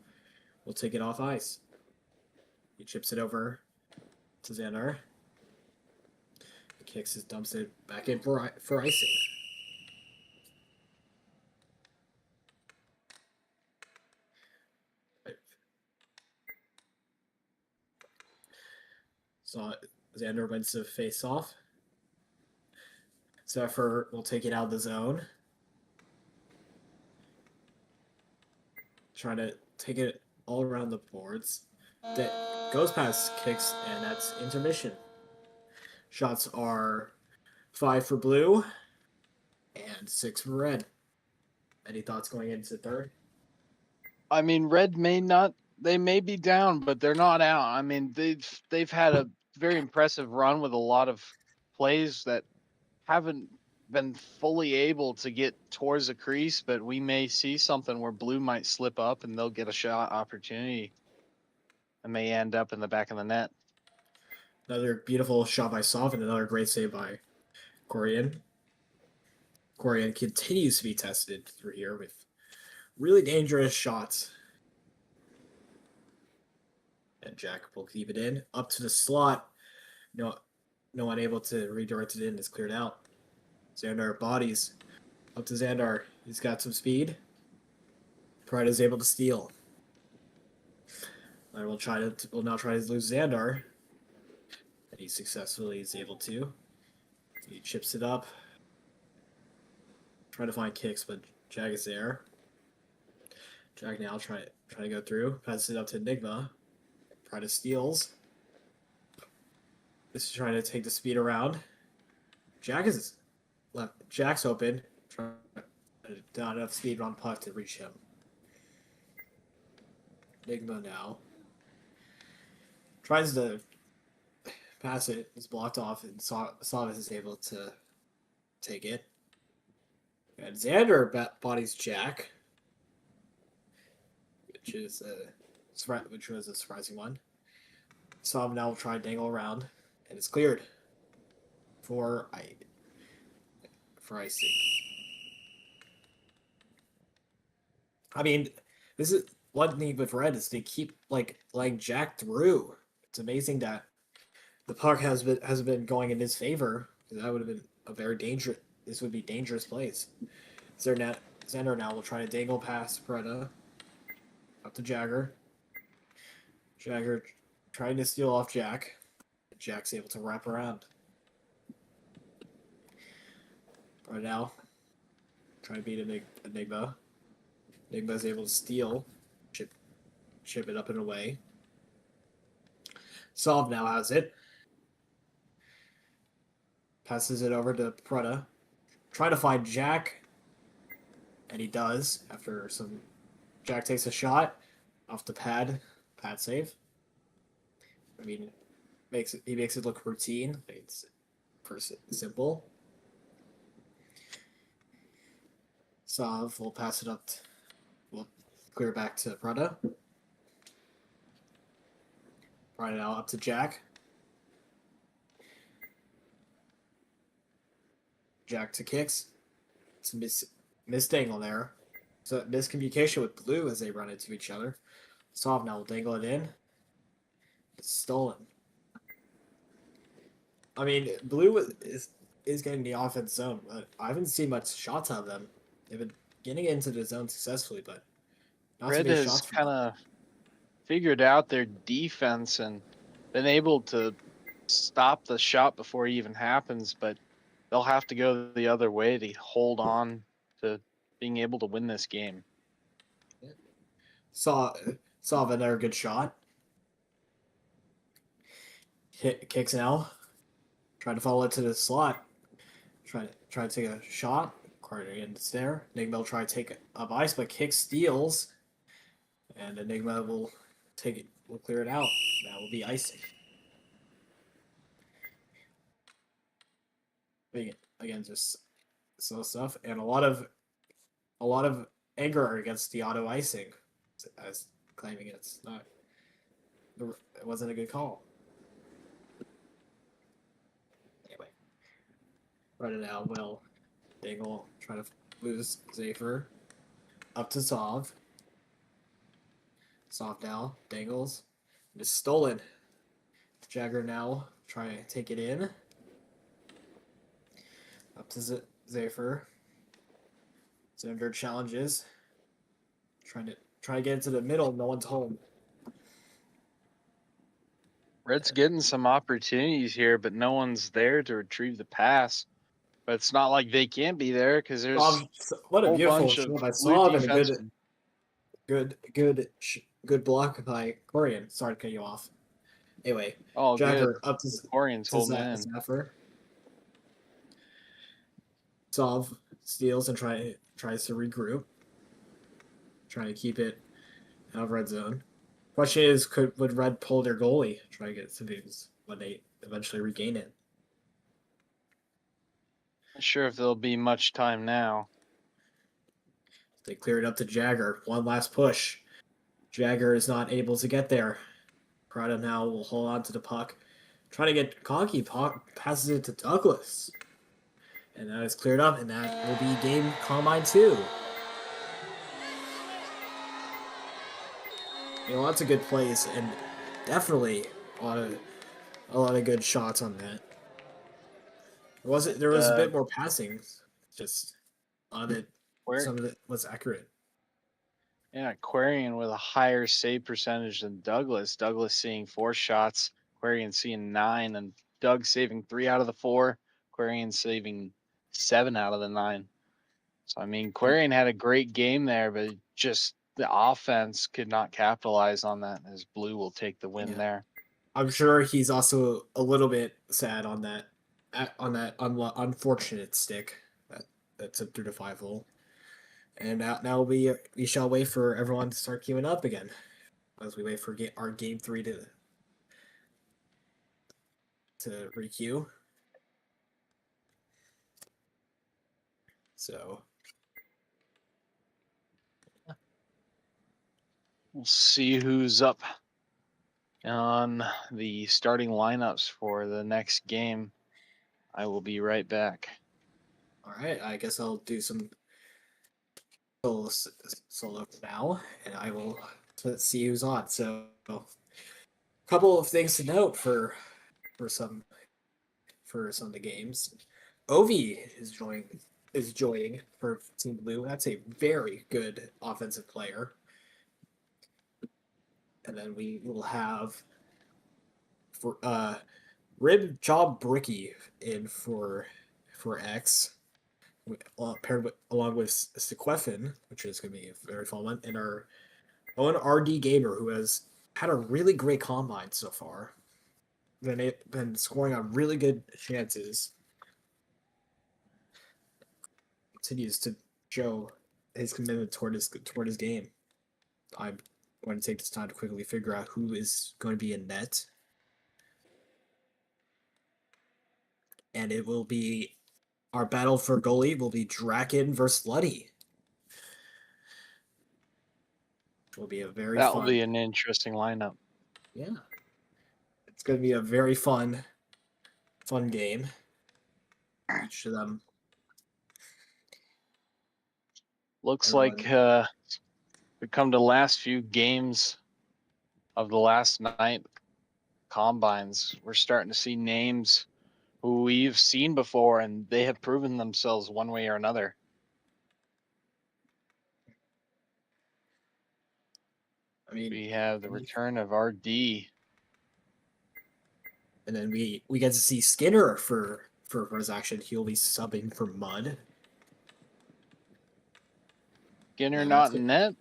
take it off ice. He chips it over to Xander. He kicks it, dumps it back in for icing. So Xander wins the face off. Zephyr will take it out of the zone. Trying to take it all around the boards. That goes past kicks, and that's intermission. Shots are 5 for blue and 6 for red. Any thoughts going into third? I mean, red may not they may be down, but they're not out. I mean, they've had a very impressive run with a lot of plays that haven't been fully able to get towards the crease, but we may see something where blue might slip up and they'll get a shot opportunity and may end up in the back of the net. Another beautiful shot by Soft and another great save by Corian. Corian continues to be tested through here with really dangerous shots. And Jack will keep it in. Up to the slot. No one able to redirect it in. It's cleared out. Xandar bodies. Up to Xandar. He's got some speed. Pride is able to steal. And will now try to lose Xandar. And he successfully is able to. He chips it up. Trying to find kicks, but Jag is there. Jag now trying to go through. Passes it up to Enigma. Pride steals. This is trying to take the speed around. Jack is left. Jack's open. Trying not enough speed on puck to reach him. Enigma now tries to pass it. It's blocked off, and Savas is able to take it. And Xander bodies Jack, which is which was a surprising one. Sav now will try to dangle around, and it's cleared for icing. I mean, this is one thing with Red is they keep like Jack through. It's amazing that the puck has been going in his favor. That would have been a very dangerous. This would be dangerous plays. Xander now will try to dangle past Preda up to Jagger. Jagger trying to steal off Jack. Jack's able to wrap around. Right now, trying to beat Enigma. Enigma's able to steal, chip it up and away. Solve now has it. Passes it over to Preda. Trying to find Jack. And he does after some. Jack takes a shot off the pad. Pad save. I mean, he makes it look routine. It's simple. Sav will pass it up. We'll clear back to Prada. Right now up to Jack. Jack to kicks. It's a misdangle there. So miscommunication with Blue as they run into each other. Sav now will dangle it in. It's stolen. I mean, Blue is getting the offense zone, but I haven't seen much shots out of them. They've been getting into the zone successfully, but not Red so many has shots from kind of figured out their defense and been able to stop the shot before it even happens, but they'll have to go the other way to hold on to being able to win this game. Saw another good shot. Kicks now. Trying to follow it to the slot. Try to take a shot. Cardigan's there. Enigma will try to take up ice, but kick steals. And Enigma will take it. Will clear it out. That will be icing. Again, just slow stuff and a lot of anger against the auto icing, as claiming it's not. It wasn't a good call. Anyway, right now, Will Dingle trying to lose Zafer up to Sov. Sov now dangles. It is stolen. Jagger now trying to take it in. Up to Zafer. Xander challenges. Trying to get into the middle. No one's home. Red's getting some opportunities here, but no one's there to retrieve the pass. But it's not like they can't be there because there's What a a whole beautiful bunch of shot by blue Sov and a defensemen. good block by Corian. Sorry to cut you off. Anyway, Oh, good. Jagger up to Corian's holding in. Zephyr. Sov steals and tries to regroup. Trying to keep it out of red zone. Question is, would Red pull their goalie? Try to get some views when they eventually regain it. Not sure if there'll be much time now. They clear it up to Jagger. One last push. Jagger is not able to get there. Prada now will hold on to the puck. Trying to get cocky. Passes it to Douglas. And that is cleared up, and that will be game Combine 2. Lots of good plays, and definitely a lot of good shots on that. There was a bit more passing, just on it. Some of it was accurate. Yeah, Aquarian with a higher save percentage than Douglas. Douglas seeing 4 shots, Aquarian seeing 9, and Doug saving 3 out of the 4. Aquarian saving 7 out of the 9. So I mean, Aquarian had a great game there, but just the offense could not capitalize on that. As Blue will take the win there. I'm sure he's also a little bit sad on that unfortunate stick that took through the 5 hole. And now we shall wait for everyone to start queuing up again as we wait for our game 3 to requeue. So We'll see who's up on the starting lineups for the next game. I will be right back. all right, I guess I'll do some solo now, and I will let's see who's on. So, a couple of things to note for some some of the games. Ovi is joining for Team Blue. That's a very good offensive player. And then we will have for Rib Job Bricky in for X, paired with along with Sequefin, which is going to be a very fun one, and our own RD Gamer, who has had a really great combine so far. Been scoring on really good chances. Continues to show his commitment toward his game. I'm going to take this time to quickly figure out who is going to be in net, and it will be our battle for goalie will be Draken versus Luddy. Will be a very That will be fun. an interesting lineup. Yeah, it's going to be a very fun game. Each of them. Looks like Everyone. we come to the last few games of the last night combines. We're starting to see names who we've seen before, and they have proven themselves one way or another. I mean, We have the return of RD. and then we get to see Skinner for his action. He'll be subbing for Mud. Skinner And not in net.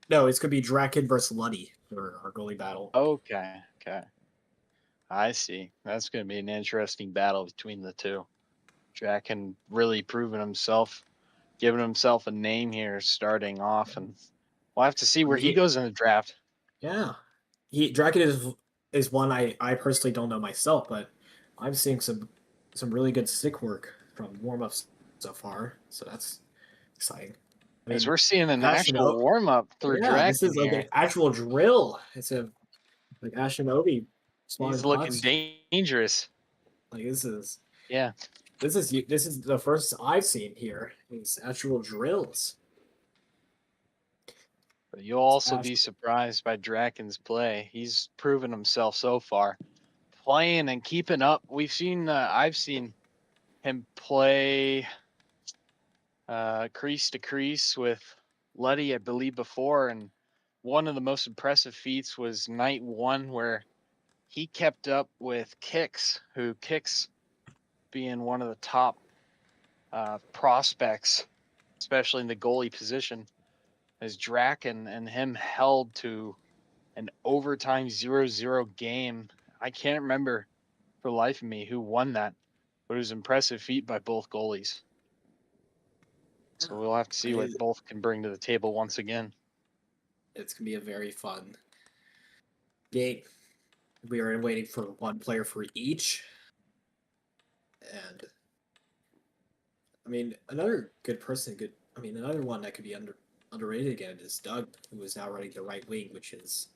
no, it's gonna be Draken versus Luddy for our goalie battle. Okay, okay. I see. That's going to be an interesting battle between the two. Jack can really proven himself, giving himself a name here starting off, and we'll have to see I where mean, he goes in the draft. yeah, Draken is one I personally don't know myself, but I'm seeing some really good stick work from warm ups so far. So that's exciting. I As mean, we're seeing an Ashton actual warm up through yeah, this Draken is like an here. actual drill. It's a like Ashinobi spawning He's looking pots. dangerous. Like Yeah. this is the first I've seen here. These actual drills. But you'll It's also Ash. be surprised by Draken's play. He's proven himself so far, playing and keeping up. I've seen him play crease to crease with Luddy, I believe, before. And one of the most impressive feats was night one, where he kept up with Kicks being one of the top prospects, especially in the goalie position, as Draken and him held to an overtime 0-0 game. I can't remember for the life of me who won that, but it was an impressive feat by both goalies. So we'll have to see what both can bring to the table once again. It's gonna be a very fun game. We are waiting for one player for each, and I mean another good person. Another one that could be underrated again is Doug, who is now running the right wing, which is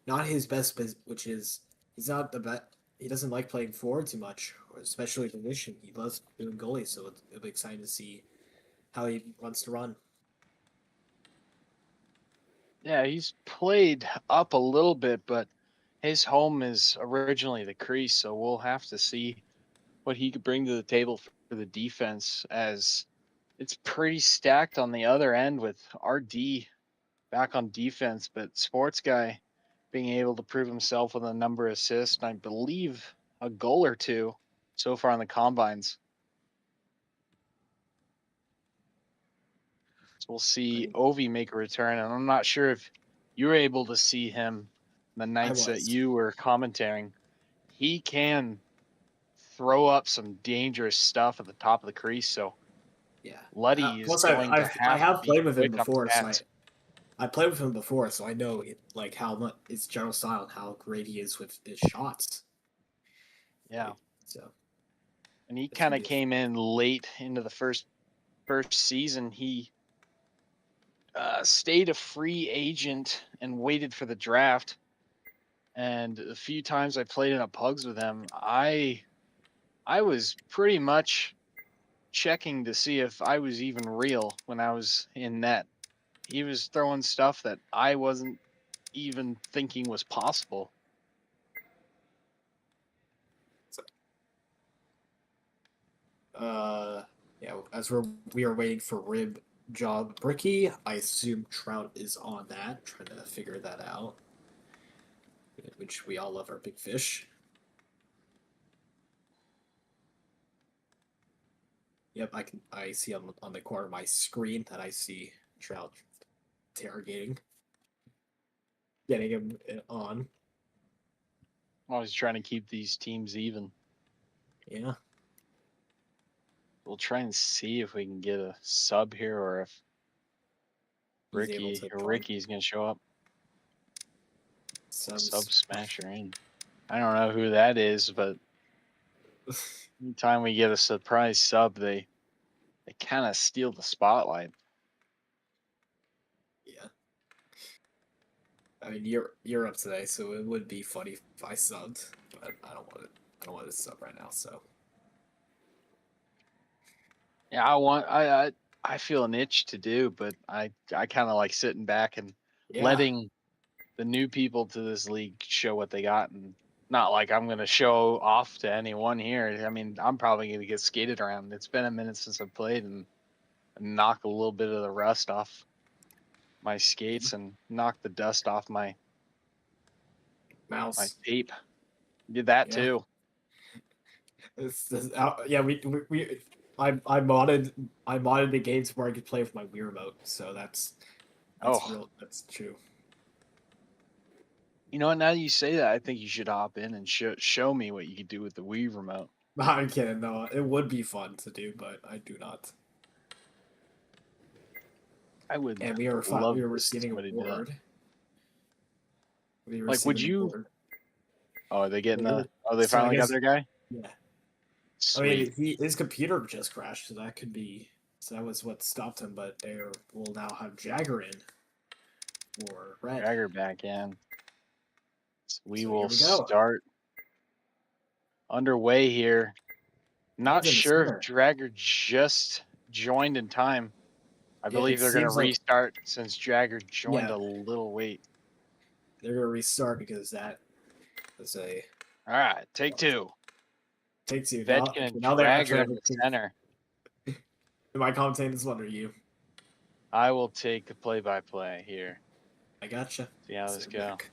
not his best. Which is he's not the best. He doesn't like playing forward too much, especially position. He loves doing goalies, so it'll be exciting to see how he wants to run. Yeah, he's played up a little bit, but his home is originally the crease, so we'll have to see what he could bring to the table for the defense, as it's pretty stacked on the other end with RD back on defense, but Sports Guy being able to prove himself with a number of assists, and I believe a goal or two so far on the combines. So we'll see Ovi make a return, and I'm not sure if you were able to see him the I nights that was. you were commentating. He can throw up some dangerous stuff at the top of the crease. So Yeah. Luddy is Plus, going to I have to have be played with him quick off the before, so pads. I played with him before, so I know like how much his general style and how great he is with his shots. Yeah. So And he it's gonna kind of be came in late into the first season. He stayed a free agent and waited for the draft. And a few times I played in a pugs with him, I was pretty much checking to see if I was even real when I was in net. He was throwing stuff that I wasn't even thinking was possible. yeah. As we are waiting for Rib Job Bricky, I assume Trout is on that, trying to figure that out. Which we all love our big fish. Yep, I see on the corner of my screen that I see Trout interrogating, getting him on. Always trying to keep these teams even. Yeah. We'll try and see if we can get a sub here or if He's able to join. Ricky's gonna show up. Subs. Sub smasher in. I don't know who that is, but anytime we get a surprise sub, they kind of steal the spotlight. Yeah. I mean, you're up today, so it would be funny if I subbed, but I don't want it. I don't want to sub right now. So Yeah, I feel an itch to do, but I kind of like sitting back and yeah, letting the new people to this league show what they got, and not like I'm gonna show off to anyone here. I mean, I'm probably gonna get skated around. It's been a minute since I've played and knock a little bit of the rust off my skates and knock the dust off my mouse. tape. Did that Yeah, too. yeah. I modded the games where I could play with my Wii remote, so that's Oh, real. That's true. you know what? Now that you say that, I think you should hop in and show me what you could do with the Wii remote. I'm kidding. No, it would be fun to do, but I do not. I would And we love were to see receiving a somebody do that. ward. We were Like, would receiving a you? ward. Oh, are they getting We the? were, Oh, they so I finally got guess their guy. yeah. I Sweet. mean, his computer just crashed, so that could be. So that was what stopped him. But they will now have Jagger in for red. Drag her back in. So we So here will we go. start underway here. Not And in the sure if center. Dragger just joined in time. I It believe they're going to seems like restart since Dragger joined yeah, a little late. they're gonna restart because that was a All right, take two. takes you now. Vetkin Okay, and now they Dragger actually have in to the think. center. Am I commentating this one or you? I will take the play-by-play here. I gotcha. See how this Sit go. back.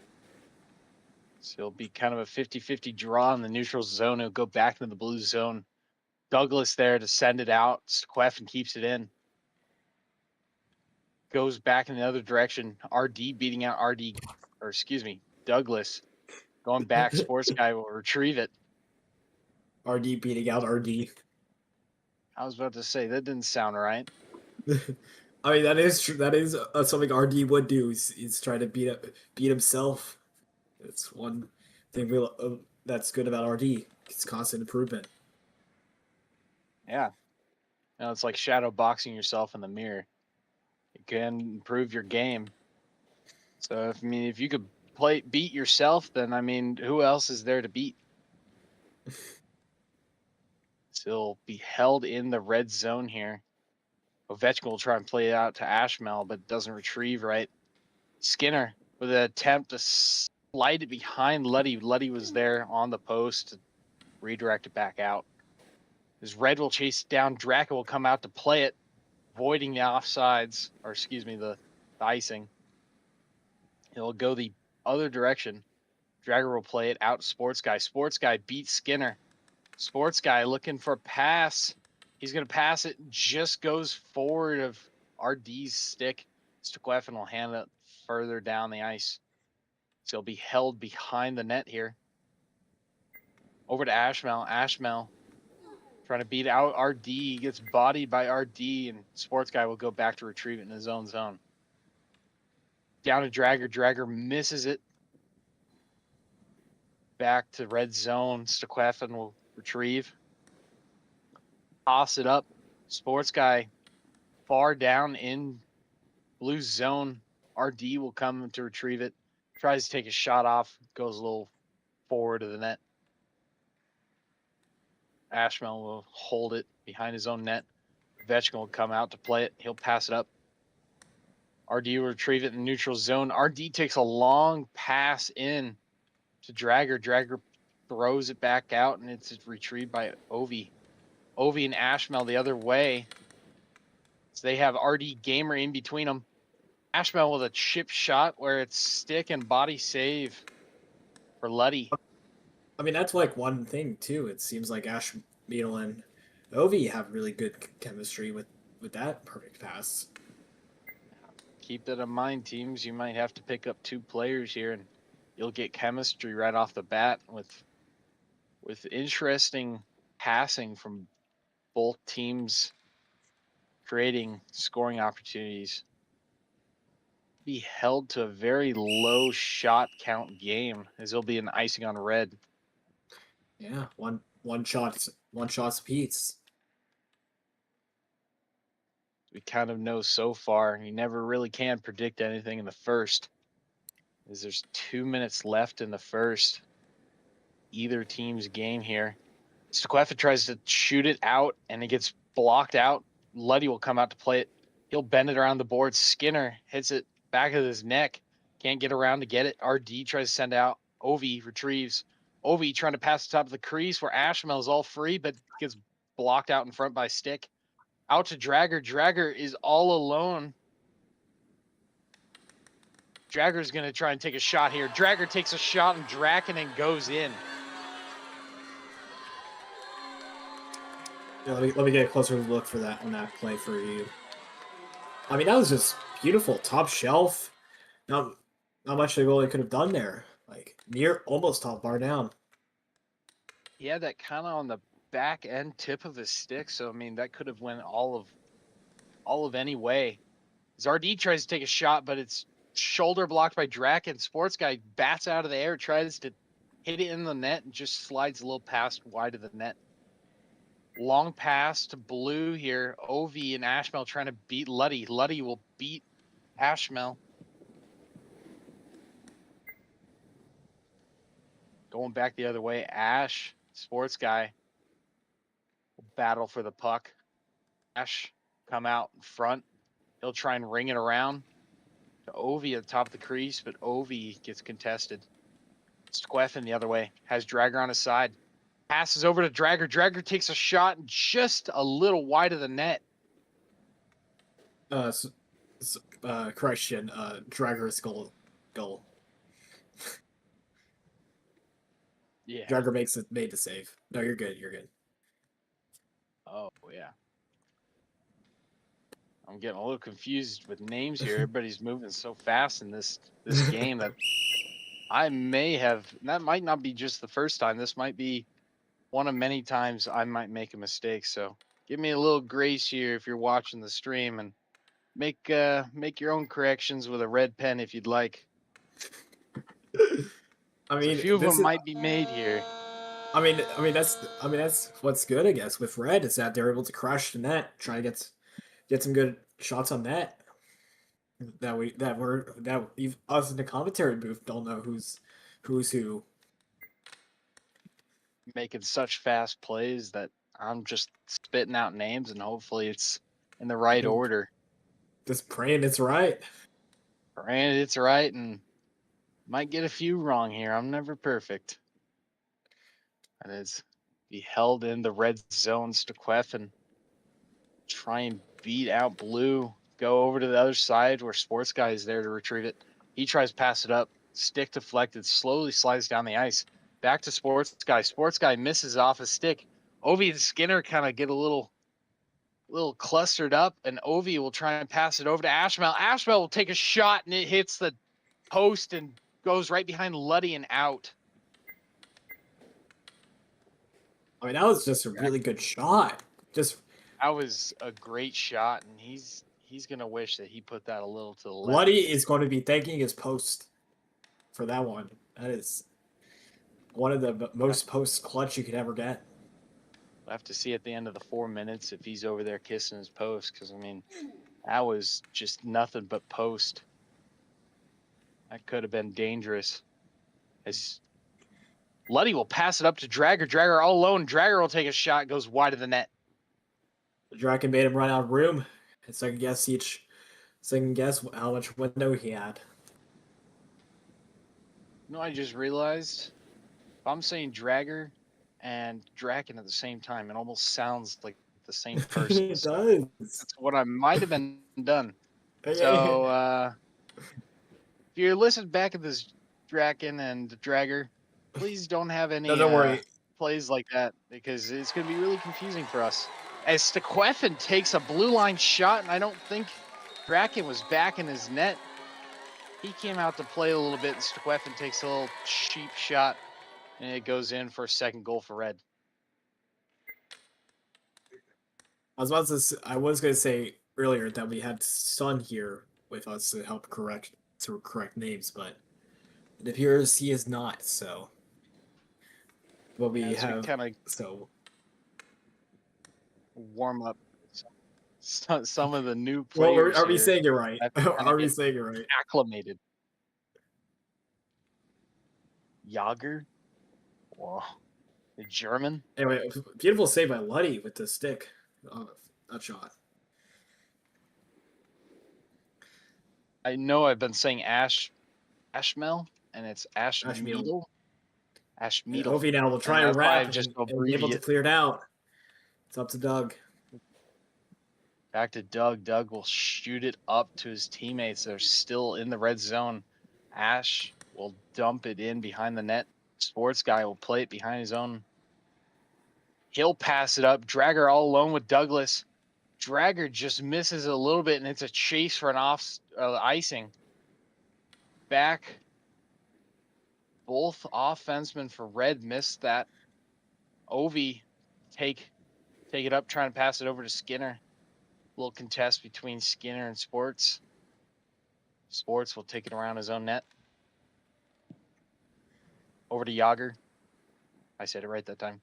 So it'll be kind of a 50-50 draw in the neutral zone. It'll go back into the blue zone. Douglas there to send it out. Squeffen keeps it in. Goes back in the other direction. RD beating out RD, or excuse me, Douglas. Going back. Sports guy will retrieve it. RD beating out RD. I was about to say, that didn't sound right. I mean, that is true. That is something RD would do. He's trying to beat himself. It's one thing that's good about RD. It's constant improvement. Yeah. Now it's like shadow boxing yourself in the mirror. It can improve your game. So, if you could beat yourself, then, who else is there to beat? Still be held in the red zone here. Ovechkin will try and play it out to Ashmel, but doesn't retrieve right. Skinner with an attempt to slide it behind Luddy. Luddy was there on the post to redirect it back out. As Red will chase it down, Draka will come out to play it, voiding the offsides, or excuse me, the icing. He'll go the other direction. Dragger will play it out to Sports Guy. Sports Guy beats Skinner. Sports Guy looking for a pass. He's going to pass it. Just goes forward of RD's stick. Stukweffen will hand it further down the ice. So he'll be held behind the net here. Over to Ashmel. Ashmel trying to beat out RD. He gets bodied by RD, and Sports Guy will go back to retrieve it in his own zone. Down to Dragger. Dragger misses it. Back to red zone. Stequefin will retrieve. Toss it up. Sports Guy far down in blue zone. RD will come to retrieve it. Tries to take a shot off. Goes a little forward of the net. Ashmel will hold it behind his own net. Vetchkin will come out to play it. He'll pass it up. RD will retrieve it in the neutral zone. RD takes a long pass in to Dragger. Dragger throws it back out, and it's retrieved by Ovi. Ovi and Ashmel the other way. So they have RD Gamer in between them. Ashmel with a chip shot where it's stick and body save for Luddy. I mean, that's like one thing too. It seems like Ash Beetle and Ovi have really good chemistry with that perfect pass. Keep that in mind, teams. You might have to pick up 2 players here, and you'll get chemistry right off the bat with interesting passing from both teams, creating scoring opportunities. Be held to a very low shot count game, as it'll be an icing on red. Yeah, one shots apiece. We kind of know so far. You never really can predict anything in the first, as there's 2 minutes left in the first. Either team's game here. Stequefin tries to shoot it out, and it gets blocked out. Luddy will come out to play it. He'll bend it around the board. Skinner hits it back of his neck. Can't get around to get it. RD tries to send out. Ovi retrieves. Ovi trying to pass the top of the crease where Ashmel is all free, but gets blocked out in front by Stick. Out to Dragger. Dragger is all alone. Dragger's going to try and take a shot here. Dragger takes a shot, and Drakkinen goes in. Yeah, let me get a closer look for that on that play for you. I mean, that was just beautiful. Top shelf. Not much they really could have done there. Like near almost top bar down. He had that kind of on the back end tip of his stick, so I mean that could have went all of any way. Zardy tries to take a shot, but it's shoulder blocked by Draken. Sports Guy bats out of the air, tries to hit it in the net, and just slides a little past wide of the net. Long pass to Blue here. Ovi and Ashmel trying to beat Luddy. Luddy will beat Ashmel. Going back the other way, Ash, Sports Guy, will battle for the puck. Ash come out in front. He'll try and ring it around to Ovi at the top of the crease, but Ovi gets contested. Stequefin the other way, has Dragger on his side. Passes over to Dragger. Dragger takes a shot just a little wide of the net. Correction. Dragger's goal. Yeah. Dragger made the save. No, you're good. You're good. Oh yeah. I'm getting a little confused with names here. Everybody's moving so fast in this game that I may have. That might not be just the first time. This might be one of many times I might make a mistake. So give me a little grace here if you're watching the stream, and make your own corrections with a red pen if you'd like. I mean, a few of them might be made here. I mean that's what's good, I guess, with red is that they're able to crush the net, try to get some good shots on net. That us in the commentary booth don't know who's who. Making such fast plays that I'm just spitting out names, and hopefully it's in the right order. Just praying it's right. Praying it's right, and might get a few wrong here. I'm never perfect. And it's be held in the red zone. Stequefin try and beat out Blue. Go over to the other side where Sports Guy is there to retrieve it. He tries to pass it up. Stick deflected. Slowly slides down the ice. Back to Sports Guy. Sports Guy misses off a stick. Ovi and Skinner kind of get a little clustered up, and Ovi will try and pass it over to Ashmel. Ashmel will take a shot, and it hits the post and goes right behind Luddy and out. I mean, that was just a really good shot. Just That was a great shot, and he's gonna wish that he put that a little to the left. Luddy is going to be thanking his post for that one. That is one of the most post clutch you could ever get. We'll have to see at the end of the 4 minutes if he's over there kissing his post, because I mean, that was just nothing but post. That could have been dangerous. As Luddy will pass it up to Dragger. Dragger all alone. Dragger will take a shot, goes wide of the net. The Draken made him run out of room. And second guess how much window he had. You know, I just realized if I'm saying Dragger and Draken at the same time, it almost sounds like the same person. It So does. that's what I might have been done. Yeah, So if you're listening back at this Draken and Dragger, please don't have any no, don't worry. plays like that, because it's going to be really confusing for us. As Stequefin takes a blue line shot, and I don't think Draken was back in his net. He came out to play a little bit, and Stequefin takes a little cheap shot, and it goes in for a second goal for Red. I was going to say earlier that we had Sun here with us to help correct names, but it appears he is not. So, what we As we have kind of so warm up some of the new well, players are we here, saying it right? have to kind Are of we get saying it right? acclimated. Jager, whoa, the German. Anyway, beautiful save by Luddy with the stick. Oh, that shot. I know I've been saying Ashmel, and it's Ashmeal. Ashmeadle. And Ashmeadle. Ovi now will try And and that's why I wrap just and be able to abbreviate. clear it out. It's up to Doug. Back to Doug. Doug will shoot it up to his teammates that are still in the red zone. Ash will dump it in behind the net. Sports guy will play it behind his own. He'll pass it up. Dragger all alone with Douglas. Dragger just misses a little bit, and it's a chase for an icing. Back. Both offensemen for Red missed that. Ovi take it up, trying to pass it over to Skinner. Little contest between Skinner and Sports. Sports will take it around his own net. Over to Yager. I said it right that time.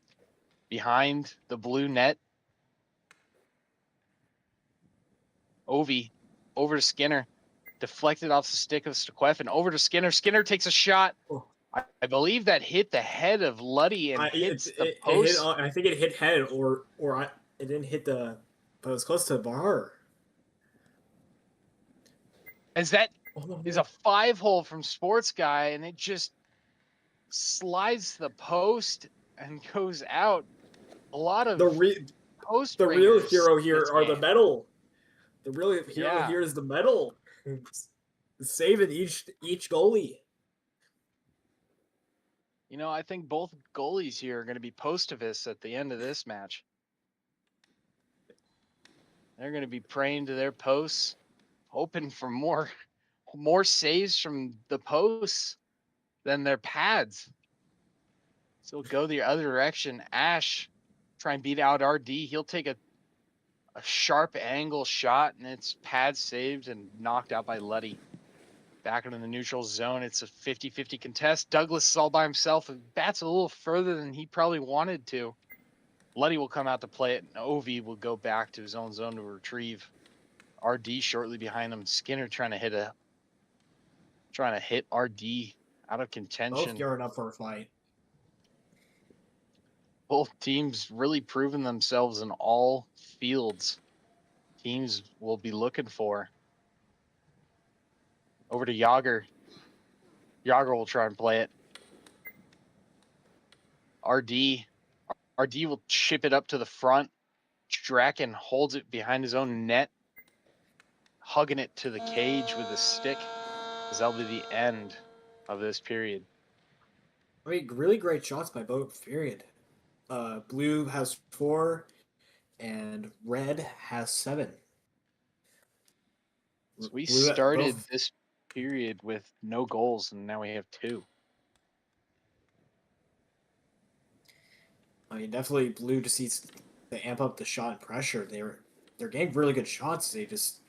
Behind the blue net. Ovi over to Skinner. Deflected off the stick of Stequefin. Over to Skinner. Skinner takes a shot. Oh. I believe that hit the head of Luddy and hits the post. I think it hit head, it didn't hit the, but it was close to the bar. As that is a 5-hole from Sports Guy, and it just slides the post and goes out. A lot of post. The real hero here are the medal. The real hero here is the medal. Saving each goalie. You know, I think both goalies here are going to be postivists at the end of this match. They're going to be praying to their posts, hoping for more saves from the posts than their pads. So go the other direction. Ash try and beat out RD. He'll take a sharp angle shot, and it's pad saved and knocked out by Luddy. Back into the neutral zone. It's a 50-50 contest. Douglas is all by himself and bats a little further than he probably wanted to. Luddy will come out to play it, and Ovi will go back to his own zone to retrieve. RD shortly behind him. Skinner trying to hit RD out of contention. Both gearing up for a fight. Both teams really proven themselves in all fields teams will be looking for. Over to Yager. Yager will try and play it. RD will chip it up to the front. Draken holds it behind his own net, hugging it to the cage with a stick, because that'll be the end of this period. I mean, really great shots by both. Period. Blue has 4, and red has 7. So we started period with no goals, and now we have 2. I mean, definitely Blue just needs to amp up the shot and pressure. They're getting really good shots. They just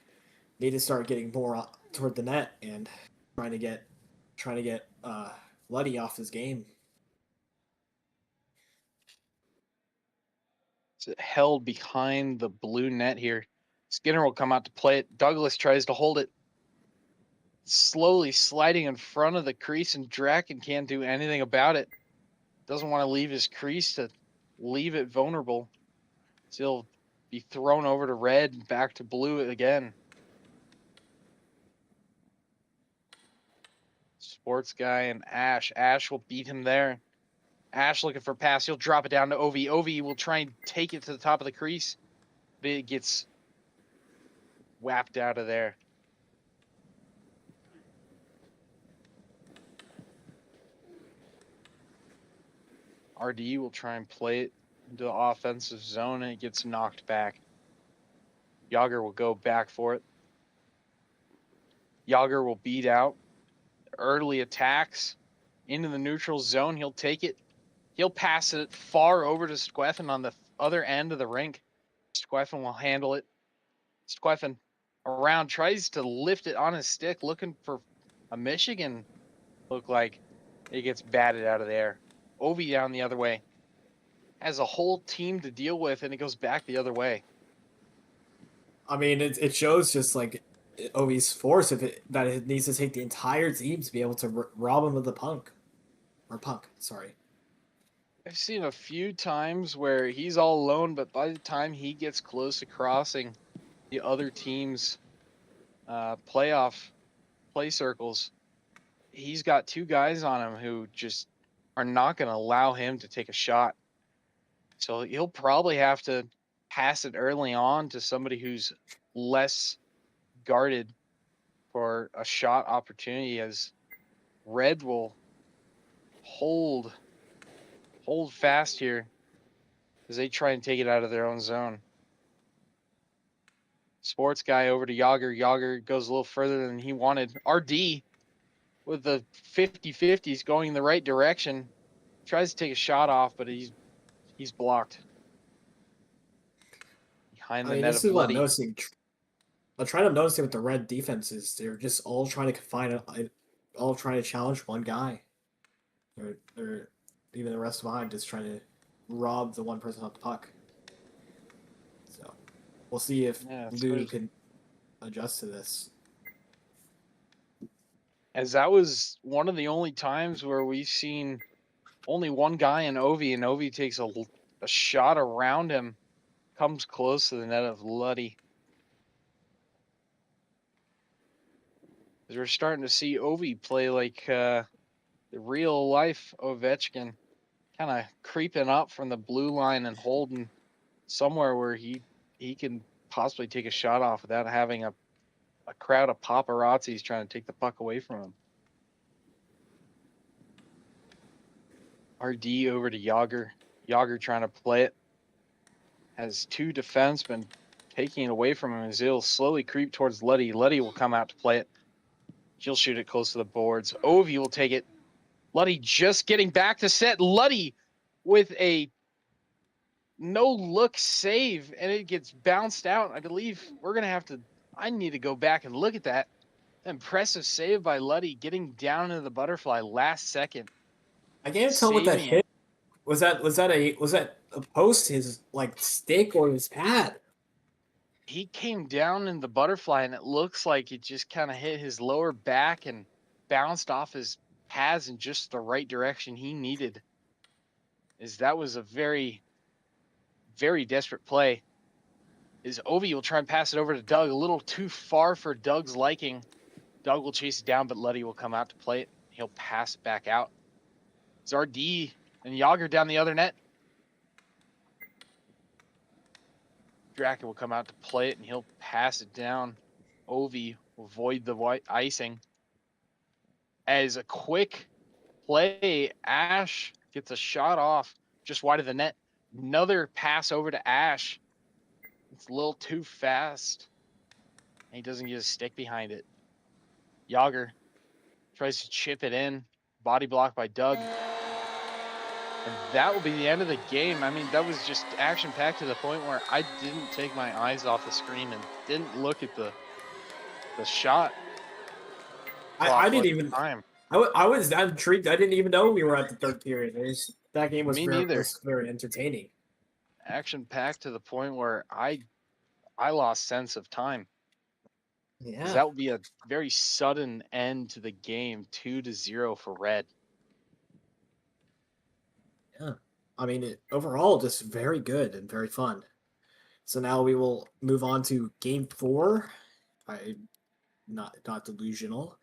need to start getting more toward the net and trying to get Luddy off his game. It's held behind the blue net here. Skinner will come out to play it. Douglas tries to hold it, slowly sliding in front of the crease, and Draken can't do anything about it. Doesn't want to leave his crease to leave it vulnerable. So he'll be thrown over to red and back to blue again. Sports guy and Ash. Ash will beat him there. Ash looking for a pass. He'll drop it down to Ovi. Ovi will try and take it to the top of the crease, but it gets whapped out of there. RD will try and play it into the offensive zone, and it gets knocked back. Yager will go back for it. Yager will beat out early attacks into the neutral zone. He'll take it. He'll pass it far over to Squeffen on the other end of the rink. Squeffen will handle it. Squeffen around, tries to lift it on his stick, looking for a Michigan look like. It gets batted out of there. Ovi down the other way. Has a whole team to deal with, and it goes back the other way. I mean, it shows just like Ovi's force that it needs to take the entire team to be able to rob him of the punk. Sorry. I've seen a few times where he's all alone, but by the time he gets close to crossing the other team's playoff play circles, he's got 2 guys on him who just are not going to allow him to take a shot. So he'll probably have to pass it early on to somebody who's less guarded for a shot opportunity, as red will hold fast here as they try and take it out of their own zone. Sports guy over to Yager. Yager goes a little further than he wanted. RD with the 50-50s going in the right direction. Tries to take a shot off, but he's blocked. Behind I the mean, net this of is what I'm Bloody. noticing. I'm trying to notice it with the red defenses. They're just all trying to all trying to challenge one guy. They're even the rest behind just trying to rob the one person off the puck. So we'll see if Yeah, Blue can adjust to this. as that was one of the only times where we've seen only one guy in Ovi, and Ovi takes a shot around him, comes close to the net of Luddy. As we're starting to see Ovi play like the real life Ovechkin, kind of creeping up from the blue line and holding somewhere where he can possibly take a shot off without having a crowd of paparazzis trying to take the puck away from him. RD over to Yager. Yager trying to play it. Has 2 defensemen taking it away from him as he'll slowly creep towards Luddy. Luddy will come out to play it. He'll shoot it close to the boards. Ovi will take it. Luddy just getting back to set. Luddy with a no-look save, and it gets bounced out. I believe I need to go back and look at that. Impressive save by Luddy, getting down into the butterfly last second. I can't tell what that Saving it. hit was. That a post, his like stick, or his pad? He came down in the butterfly, and it looks like it just kind of hit his lower back and bounced off his pads in just the right direction he needed. That was a very, very desperate play. Ovi will try and pass it over to Doug, a little too far for Doug's liking. Doug will chase it down, but Luddy will come out to play it. He'll pass it back out. RD and Yager down the other net. Draken will come out to play it, and he'll pass it down. Ovi will avoid the white icing. As a quick play, Ash gets a shot off just wide of the net. Another pass over to Ash. It's a little too fast, and he doesn't get his stick behind it. Yager tries to chip it in. Body block by Doug. And that will be the end of the game. I mean, that was just action packed to the point where I didn't take my eyes off the screen and didn't look at the shot I clock or didn't the even. time. I was that intrigued. I didn't even know we were at the third period. That game Me neither. was very entertaining. Action packed to the point where I lost sense of time. Because Yeah, that would be a very sudden end to the game, 2-0 for Red. yeah. I mean, overall, just very good and very fun. So now we will move on to game four. I not delusional.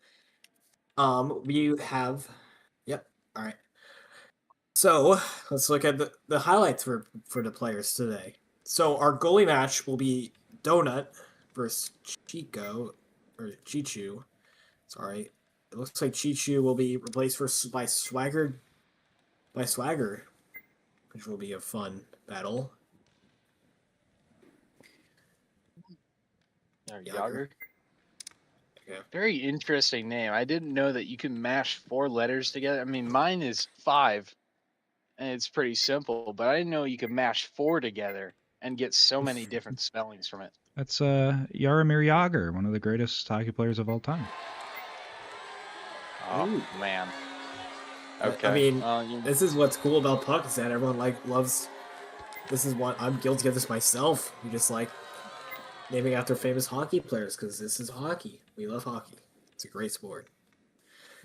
We have, yep. All right. So let's look at the highlights for the players today. So our goalie match will be Donut versus Chico or Chichu. Sorry, it looks like Chichu will be replaced by Swagger, which will be a fun battle. Yager. Okay. Very interesting name. I didn't know that you can mash 4 letters together. I mean, mine is 5, and it's pretty simple, but I didn't know you could mash 4 together and get so many different spellings from it. That's Jaromir Jagr, one of the greatest hockey players of all time. Oh, Ooh. man. I mean, you, this is what's cool about Puck is that everyone loves. This is what I'm guilty of this myself. We just like naming after famous hockey players because this is hockey. We love hockey. It's a great sport.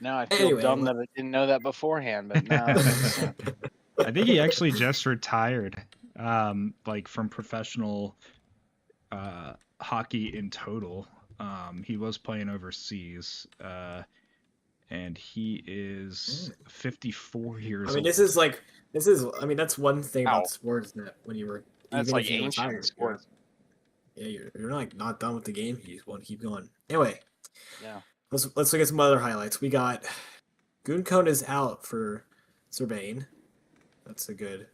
now I feel Anyway, dumb that I didn't know that beforehand, but now it makes sense. I think he actually just retired, like from professional hockey in total. He was playing overseas, and he is 54 years I mean, old. I mean, that's one thing Ow. about sports that when you were That's even like if you ancient retire, sports. you're not done with the game. You just want to keep going. Anyway, Yeah. let's look at some other highlights. We got Gooncone is out for Serbain. That's a good.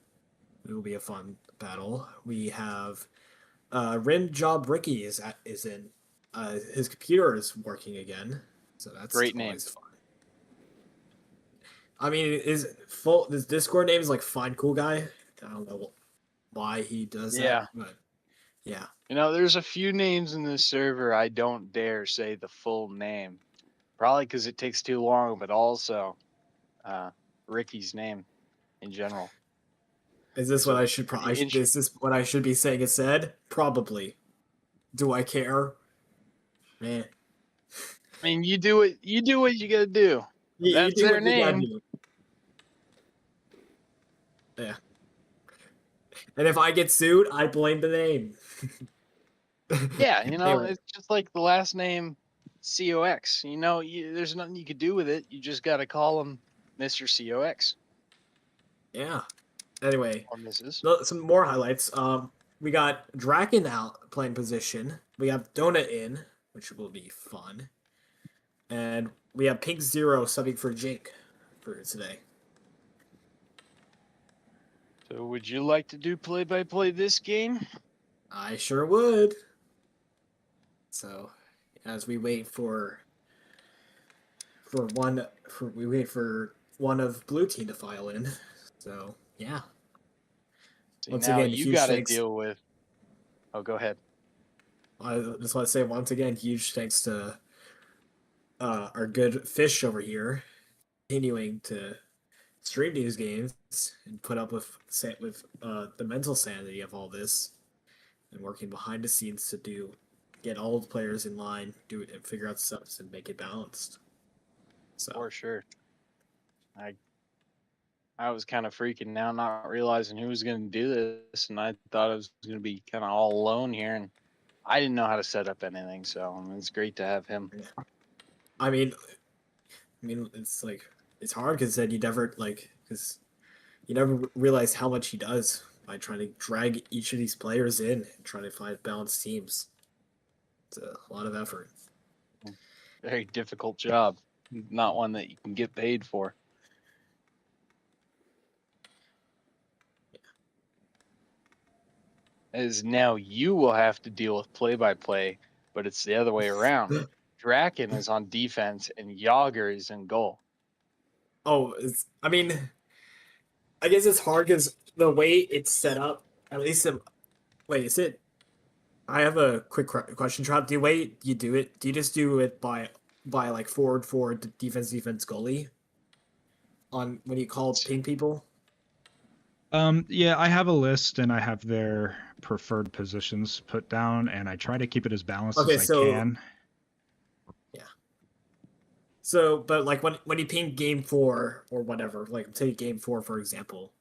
It will be a fun battle. We have Rin Job Ricky is in. His computer is working again, so that's Great name. always fun. I mean, this Discord name is like Fine Cool Guy. I don't know why he does Yeah. that, but yeah. You know, there's a few names in this server I don't dare say the full name. Probably because it takes too long, but also Ricky's name in general. Is this There's what a I should? Is this what I should be saying instead? Probably. Do I care? Man, I mean, you do what you gotta do. you That's do their what you gotta name. do. Yeah. And if I get sued, I blame the name. Yeah, you know, Anyway, it's just like the last name COX. You know, there's nothing you could do with it. You just gotta call him Mr. COX yeah. Anyway, or Mrs. some more highlights. We got Draken out playing position. We have Donut in, which will be fun, and we have Pink Zero subbing for Jake for today. So, would you like to do play-by-play this game? I sure would. So, as we wait for we wait for one of blue team to file in. So yeah. See, Once now again, you huge gotta thanks. deal with. Oh, go ahead. I just want to say once again, huge thanks to our good fish over here, continuing to stream these games and put up with the mental sanity of all this, and working behind the scenes to get all the players in line, do it, and figure out stuff and make it balanced. So For sure. I was kind of freaking out, not realizing who was going to do this, and I thought I was going to be kind of all alone here, and I didn't know how to set up anything, so it's great to have him. I mean, it's like it's hard because then because you never realize how much he does by trying to drag each of these players in and trying to find balanced teams. It's a lot of effort. Very difficult job, not one that you can get paid for. As now you will have to deal with play-by-play, but it's the other way around. Draken is on defense and Yager is in goal. Oh, I mean, I guess it's hard because the way it's set up, at least, wait, is it? I have a quick question, Trout. The way you do it, do you just do it by like forward, defense, goalie on when you call ping people? Yeah, I have a list and I have their preferred positions put down, and I try to keep it as balanced Okay, as I so can. yeah. So, but like when you ping game four or whatever, like take game four for example,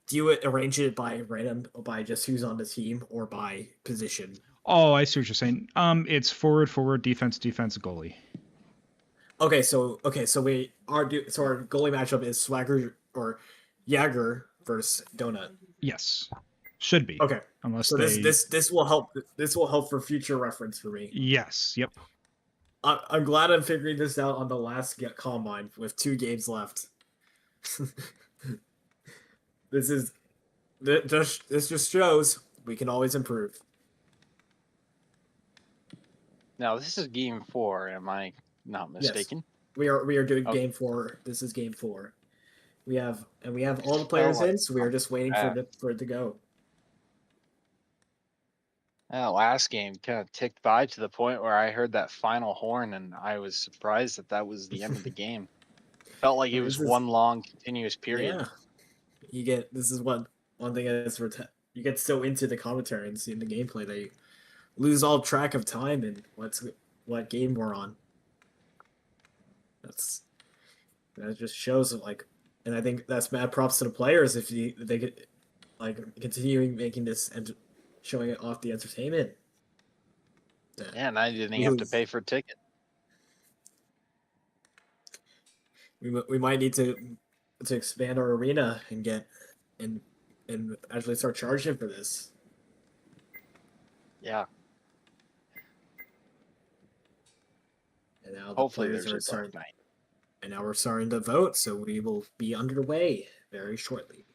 do you arrange it by random, or by just who's on the team, or by position? Oh, I see what you're saying. It's forward, defense, goalie. Okay, so our goalie matchup is Swagger or Jagger versus Donut. Yes, should be, Okay, unless so this they. this this will help. This will help for future reference for me. Yes, yep. I'm glad I'm figuring this out on the last combine with 2 games left. this is this just shows we can always improve. Now this is game 4. Am I not Yes, mistaken? we are doing Okay. game 4. This is game 4. We have all the Felt players like in, so we are just waiting for that. it to go. That last game kind of ticked by to the point where I heard that final horn and I was surprised that that was the end of the game. Felt like it was This is one long continuous period. yeah. This is one thing that's you get so into the commentary and seeing the gameplay that you lose all track of time and what game we're on. That just shows like, and I think that's mad props to the players if they get like continuing making this and showing it off the entertainment. Yeah, and I didn't have to pay for a ticket. We might need to expand our arena and get and actually start charging for this. Yeah. And now the Hopefully players there's are a starting. dark night. And now we're starting to vote, so we will be underway very shortly.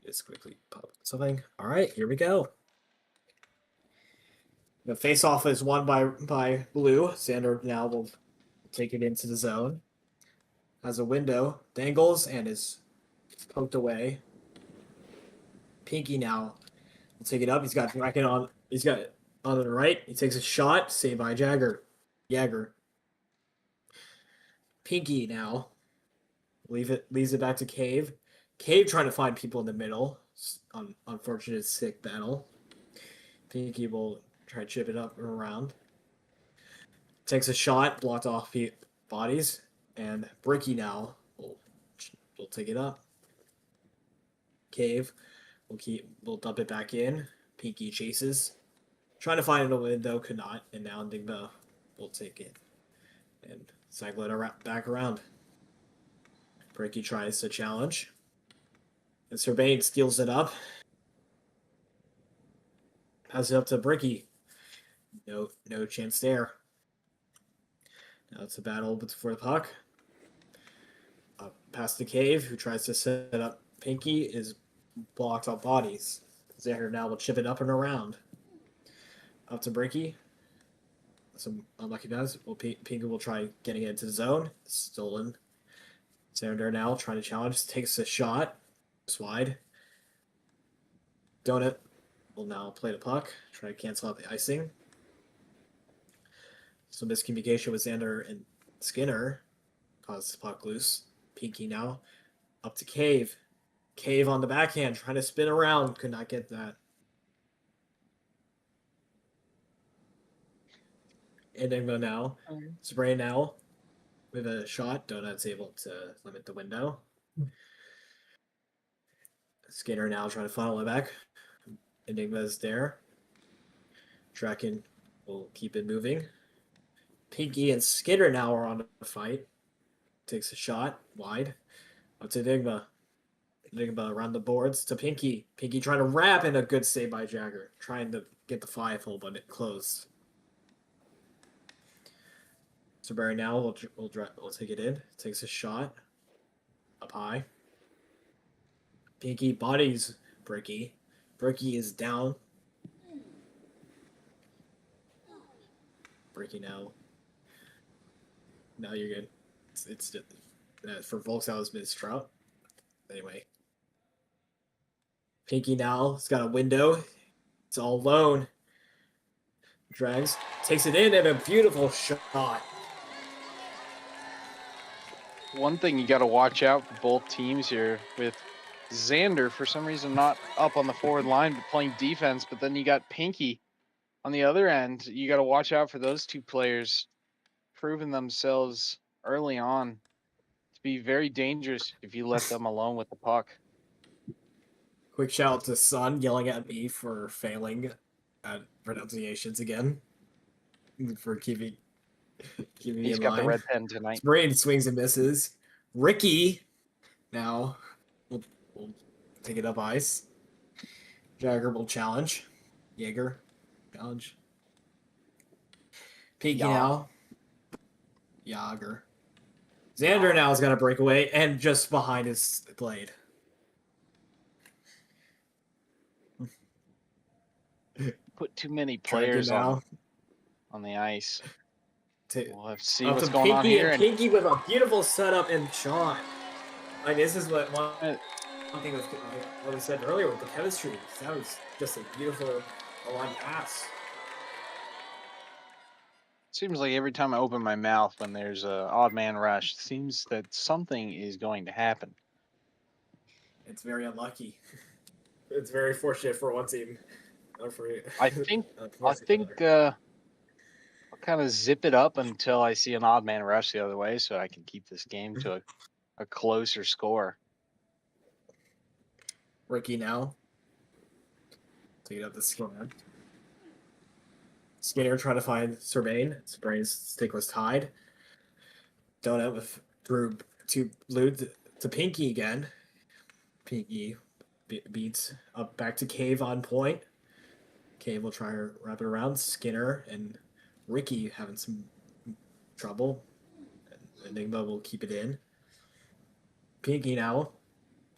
Just quickly pop something. All right, here we go. The face-off is won by blue. Xander now will take it into the zone. Has a window, dangles, and is poked away. Pinky now will take it up. He's got bracket on. He's got it on the right. He takes a shot. Saved by Jagger. Pinky now leaves it back to Cave. Cave trying to find people in the middle. Unfortunate sick battle. Pinky will try to chip it up and around. Takes a shot, blocked off bodies, and Bricky now will take it up. Cave will dump it back in. Pinky chases, trying to find a window, could not, and now Enigma will take it and cycle it back around. Bricky tries to challenge, and Serbain steals it up. Passes it up to Bricky. No chance there. Now it's a battle for the puck. Past the Cave, who tries to set up Pinky, is blocked off bodies. Zahir now will chip it up and around. Up to Bricky. Some unlucky pass. Pinky will try getting it into the zone. Stolen. Xander now trying to challenge. Takes a shot. It's wide. Donut will now play the puck. Try to cancel out the icing. Some miscommunication with Xander and Skinner causes the puck loose. Pinky now up to Cave. Cave on the backhand, trying to spin around. Could not get that. Enigma now. Spray now with a shot. Donut's able to limit the window. Skinner now trying to funnel it back. Enigma's there. Draken will keep it moving. Pinky and Skinner now are on the fight. Takes a shot wide. Up to Enigma. Enigma around the boards to Pinky. Pinky trying to wrap in a good save by Jagger. Trying to get the 5-hole, but it closed. So Barry now will take it in. Takes a shot. Up high. Pinky bodies Bricky. Bricky is down. Ricky now. Now you're good. It's for Volks that was Miss Trout. Anyway, Pinky now has got a window. It's all alone. Drags, takes it in, and a beautiful shot. One thing you got to watch out for both teams here with Xander, for some reason, not up on the forward line, but playing defense. But then you got Pinky on the other end. You got to watch out for those two players proving themselves early on to be very dangerous if you let them alone with the puck. Quick shout out to Sun yelling at me for failing at pronunciations again. For keeping me He's in got the line. red pen tonight. His brain swings and misses. Ricky now will take it up ice. Jagger will challenge. Jaeger challenge. Pinky Ja. now. Jager. Xander now has got a breakaway and just behind his blade. Put too many Trying to players get now. on the ice. We'll have to see Up what's to going on Pinky, here. and Pinky with a beautiful setup and shot. Like, this is what one thing was what we said earlier with the chemistry. That was just a beautiful aligned pass. Seems like every time I open my mouth when there's a odd man rush, it seems that something is going to happen. It's very unlucky. It's very fortunate for one team. Not for I think unfortunate for another. I'll kind of zip it up until I see an odd man rush the other way, so I can keep this game to a closer score. Ricky now. Take it up the score. Skinner trying to find Serbain. Serbain's stick was tied. Donut with Drew to blue to Pinky again. Pinky beats up back to Cave on point. Cave will try to wrap it around. Skinner and Ricky having some trouble. Enigma will keep it in. Pinky now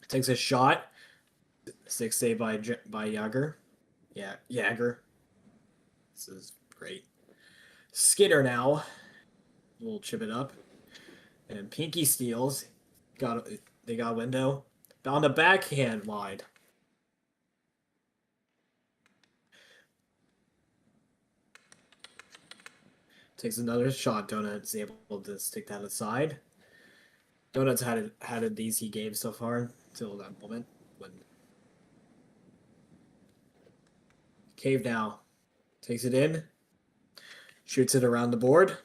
takes a shot. Stick save by Jager. Yeah, Jager. This is great. Skinner now will chip it up. And Pinky steals. They got a window. Found a backhand wide. Takes another shot. Donut's able to stick that aside. Donut's had an easy game so far until that moment when Cave now takes it in, shoots it around the board.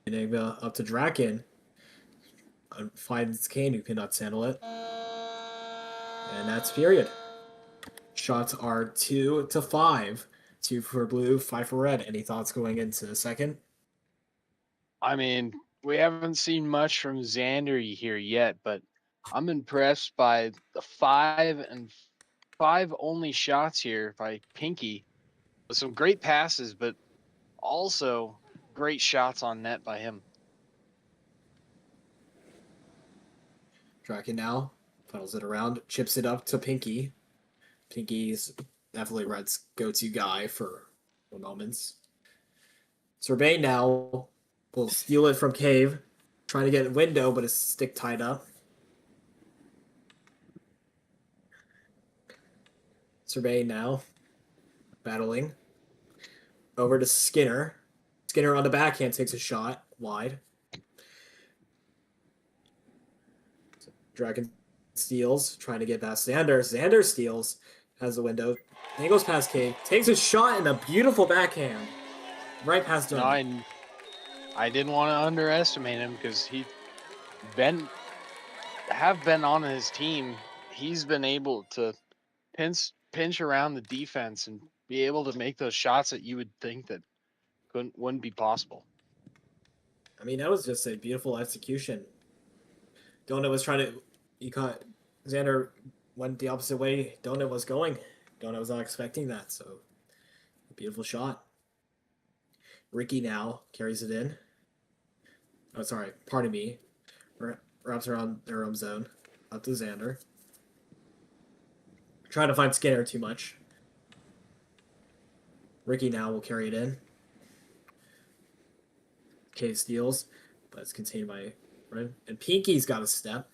Enigma up to Draken. Finds Kane who cannot handle it. And that's period. Shots are 2-5. 2 for blue, 5 for red. Any thoughts going into the second? I mean, we haven't seen much from Xander here yet, but I'm impressed by the 5 only shots here by Pinky with some great passes, but also great shots on net by him. Draken now funnels it around, chips it up to Pinky. Pinky's definitely Red's go-to guy for moments. Serbain now will steal it from Cave, trying to get a window, but his stick tied up. Serbain now battling over to Skinner. Skinner on the backhand takes a shot wide. Dragon steals, trying to get past Xander. Xander steals, has the window. Then he goes past Cave, takes a shot and a beautiful backhand. Right past him. No, I didn't want to underestimate him because he's been on his team. He's been able to pinch around the defense and be able to make those shots that you would think that wouldn't be possible. I mean, that was just a beautiful execution. Donut was trying to. He caught. Xander went the opposite way Donut was going. Donut was not expecting that, so beautiful shot. Ricky now carries it in. Oh, sorry. Pardon me. Wraps around their own zone. Up to Xander. Trying to find Skinner too much. Ricky now will carry it in. K steals, but it's contained by right. And Pinky's got a step.